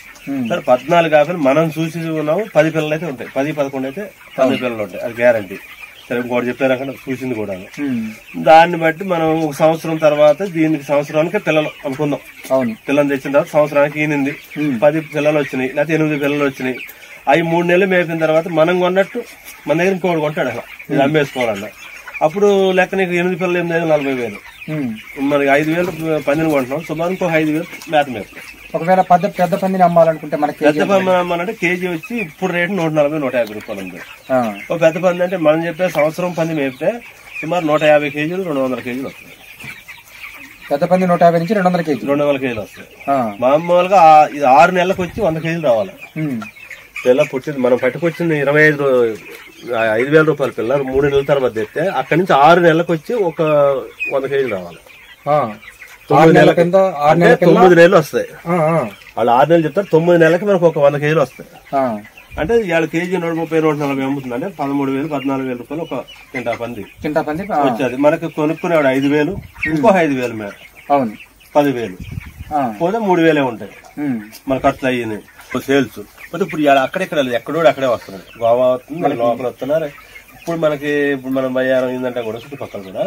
సరే 14 కాకుండా మనం చూసి ఉన్నాము 10 పిల్లలు అయితే ఉంటాయి. 10-11 అయితే 10 పిల్లలు ఉంటాయి, అది గ్యారంటీ. సరే ఇంకోటి చెప్పారు అక్కడ చూసింది కూడా. దాన్ని బట్టి మనం ఒక సంవత్సరం తర్వాత దీనికి సంవత్సరానికి పిల్లలు అనుకుందాం. పిల్లలు తెచ్చిన తర్వాత సంవత్సరానికి ఈనింది 10 పిల్లలు వచ్చినాయి, లేకపోతే 8 పిల్లలు వచ్చినాయి. అవి 3 నెలలు మేపిన తర్వాత మనం కొన్నట్టు మన దగ్గర ఇంకోటి కొంటాడు అలా, ఇది అమ్మేసుకోవాలన్నా. అప్పుడు లెక్క నీకు 8 పిల్లలు 8,000 40,000. మనకి 5,000 పందిని కొంటున్నాం, సుమారు ఇంకో 5,000 మేత మేపుతాం. ఒకవేళ పెద్ద పందిని అమ్మాలనుకుంటే మనకి పెద్ద పంది అమ్మాలంటే కేజీ వచ్చి ఇప్పుడు రేటు 140-150 రూపాయలు ఉంది. ఒక పెద్ద పంది అంటే మనం చెప్పే సంవత్సరం పంది మేపితే సుమారు 150 కేజీలు 200 కేజీలు వస్తాయి. పెద్ద పంది 150 నుంచి 200 కేజీలు వస్తాయి. మామూలుగా ఇది 6 నెలలకు వచ్చి 100 కేజీలు రావాలి. పిల్ల పుట్టింది మనం పట్టుకొచ్చింది 5,000 రూపాయల పిల్ల 3 నెలల తర్వాత తెస్తే అక్కడి నుంచి 6 నెలలకు వచ్చి ఒక 100 కేజీలు రావాలి. 9 నెలలు వస్తాయి. వాళ్ళు 6 నెలలు చెప్తారు, 9 నెలలకి మనకు ఒక 100 కేజీలు వస్తాయి. అంటే ఇవాళ కేజీ 130-140 అమ్ముతుంది. అంటే 13,000-14,000 రూపాయలు ఒక కింటా పంది వచ్చేది. మనకి కొనుక్కునేవాడు 5,000, ఇంకో 5,000 మేర 10,000 పోతే 3,000 ఉంటాయి మన ఖర్చులు అయ్యింది సేల్స్. పోతే ఇప్పుడు అక్కడెక్కడ ఎక్కడో అక్కడే వస్తున్నాయి. గోవా వస్తుంది, లోపల వస్తున్నారు. ఇప్పుడు మనం బయ్యారం ఏంటంటే కూడా చుట్టుపక్కల కూడా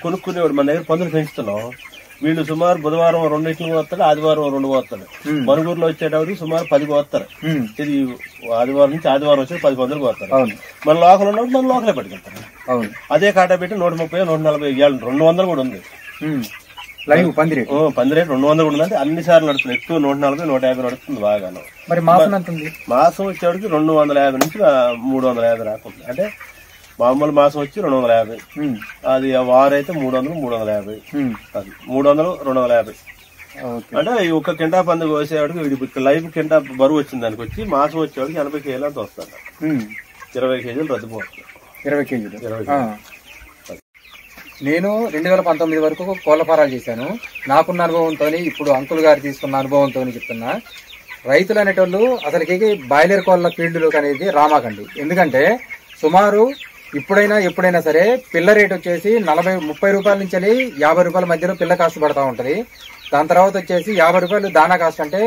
కొనుక్కునేవాడు మన దగ్గర పందులు పెంచుతున్నాం. వీళ్ళు సుమారు బుధవారం 2 వస్తాడు, ఆదివారం 2 వస్తాడు. మరుగురులో వచ్చేటప్పుడు సుమారు 10 వస్తారు. ఇది ఆదివారం నుంచి ఆదివారం వచ్చి 10 పందులకు వస్తారు. మన లోకల్ ఉన్నప్పుడు మన లోకలే పట్టుకెళ్తారు. అదే కాటా పెట్టి 130-140 200 కూడా ఉంది. పంది రేటు 200 కూడా ఉంది. అన్ని సార్లు నడుస్తుంది. ఎక్కువ 140-150 నడుస్తుంది బాగాను. మరి మాసం ఎంత ఉంది? మాసం వచ్చేవాడికి 250 నుంచి 350 రాకుండా. అంటే మామూలు మాసం వచ్చి 250, అది వారు అయితే 300-350, అది 300-250. అంటే ఒక కింటా పంది కోసేవాడికి వీడి లైఫ్ కింటా బరువు వచ్చింది దానికి వచ్చి మాసం వచ్చేవాడికి 80 కేజీలు అంత వస్తాడు. 20 కేజీలు రద్దుపోతుంది. 20 కేజీలు. నేను 2019 వరకు కోళ్ల ఫారాలు చేశాను. నాకున్న అనుభవంతో, ఇప్పుడు అంకుల్ గారు తీసుకున్న అనుభవంతో చెప్తున్నా, రైతులు అనేటోళ్ళు అసలుకి బాయిలర్ కోళ్ల ఫీల్డ్లోకి అనేది రామాకండి. ఎందుకంటే సుమారు ఇప్పుడైనా ఎప్పుడైనా సరే పిల్ల రేట్ వచ్చేసి 30 రూపాయల నుంచి 50 రూపాయల మధ్యలో పిల్ల కాస్ట్ పడతా ఉంటది. దాని తర్వాత వచ్చేసి 50 రూపాయలు దానా కాస్ట్. అంటే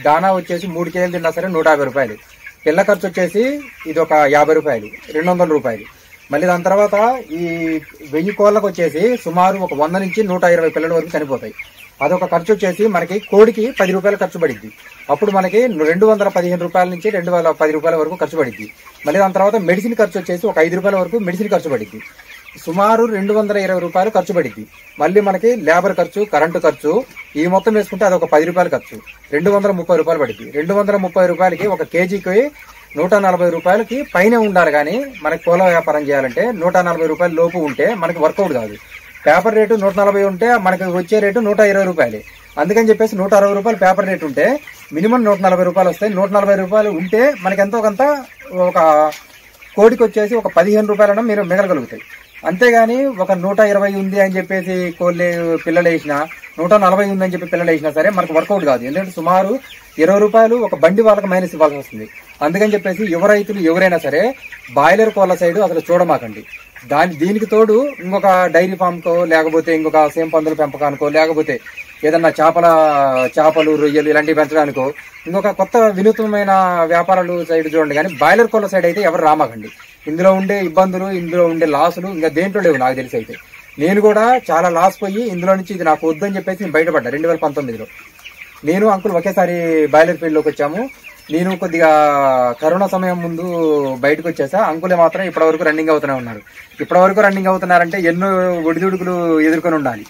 దానా వచ్చేసి 3 కేజీలు తిన్నా సరే 150 రూపాయలు. పిల్ల ఖర్చు వచ్చేసి ఇది ఒక 50 రూపాయలు, 200 రూపాయలు. మళ్ళీ దాని తర్వాత ఈ 1000 కోళ్ళకు వచ్చేసి సుమారు ఒక 100 నుంచి 120 పిల్లల వరకు చనిపోతాయి. అదొక ఖర్చు వచ్చేసి మనకి కోడికి 10 రూపాయలు ఖర్చు పడిద్ది. అప్పుడు మనకి 215 రూపాయల నుంచి 210 రూపాయల వరకు ఖర్చు పడిద్ది. మళ్ళీ దాని తర్వాత మెడిసిన్ ఖర్చు వచ్చేసి ఒక 5 రూపాయల వరకు మెడిసిన్ ఖర్చు పడిద్ది. సుమారు 220 రూపాయలు ఖర్చు పడిద్ది. మళ్ళీ మనకి లేబర్ ఖర్చు, కరెంటు ఖర్చు, ఈ మొత్తం వేసుకుంటే అదొక 10 రూపాయల ఖర్చు, 230 రూపాయలు పడిద్ది. 230 రూపాయలకి ఒక కేజీకి 140 రూపాయలకి పైన ఉండాలి. కానీ మనకి కోళ్ళ వ్యాపారం చేయాలంటే 140 రూపాయల లోపు ఉంటే మనకి వర్కౌట్ కాదు. పేపర్ రేటు 140 ఉంటే మనకి వచ్చే రేటు 120 రూపాయలు. అందుకని చెప్పేసి 160 రూపాయలు పేపర్ రేటు ఉంటే మినిమం 140 రూపాయలు వస్తాయి. 140 రూపాయలు ఉంటే మనకి ఎంతో కొంత ఒక కోడికి వచ్చేసి ఒక 15 రూపాయలన్నా మీరు మిగలగలుగుతాయి. అంతేగాని ఒక 120 ఉంది అని చెప్పేసి కోళ్ళే పిల్లలు వేసినా, 140 ఉందని చెప్పి పిల్లలు వేసినా సరే మనకు వర్కౌట్ కాదు. ఎందుకంటే సుమారు 20 రూపాయలు ఒక బండి వాళ్ళకి మైనస్ ఇవ్వాల్సి వస్తుంది. అందుకని చెప్పేసి యువ రైతులు ఎవరైనా సరే బాయిలర్ కోళ్ళ సైడ్ అసలు చూడమాకండి. దీనికి తోడు ఇంకొక డైరీ ఫామ్కో, లేకపోతే ఇంకొక సేమ్ పందుల పెంపకానికో, లేకపోతే ఏదన్నా చేపలు రొయ్యలు ఇలాంటివి పెంచడానికో ఇంకొక కొత్త వినూత్నమైన వ్యాపారాలు సైడ్ చూడండి. కానీ బాయిలర్ కోళ్ళ సైడ్ అయితే ఎవరు రామాకండి. ఇందులో ఉండే ఇబ్బందులు, ఇందులో ఉండే లాసులు ఇంకా దేంట్లో లేవు నాకు తెలిసి. అయితే నేను కూడా చాలా లాస్ పోయి ఇందులో నుంచి ఇది నాకు వద్దని చెప్పేసి నేను బయటపడ్డా. 2019లో నేను అంకుల్ ఒకేసారి బాయిలర్ ఫీల్డ్ లోకి వచ్చాము. నేను కొద్దిగా కరోనా సమయం ముందు బయటకు వచ్చేసా. అంకులే మాత్రం ఇప్పటి వరకు రన్నింగ్ అవుతూనే ఉన్నారు. ఇప్పటి వరకు రన్నింగ్ అవుతున్నారంటే ఎన్నో ఒడిదుడుకులు ఎదుర్కొని ఉండాలి.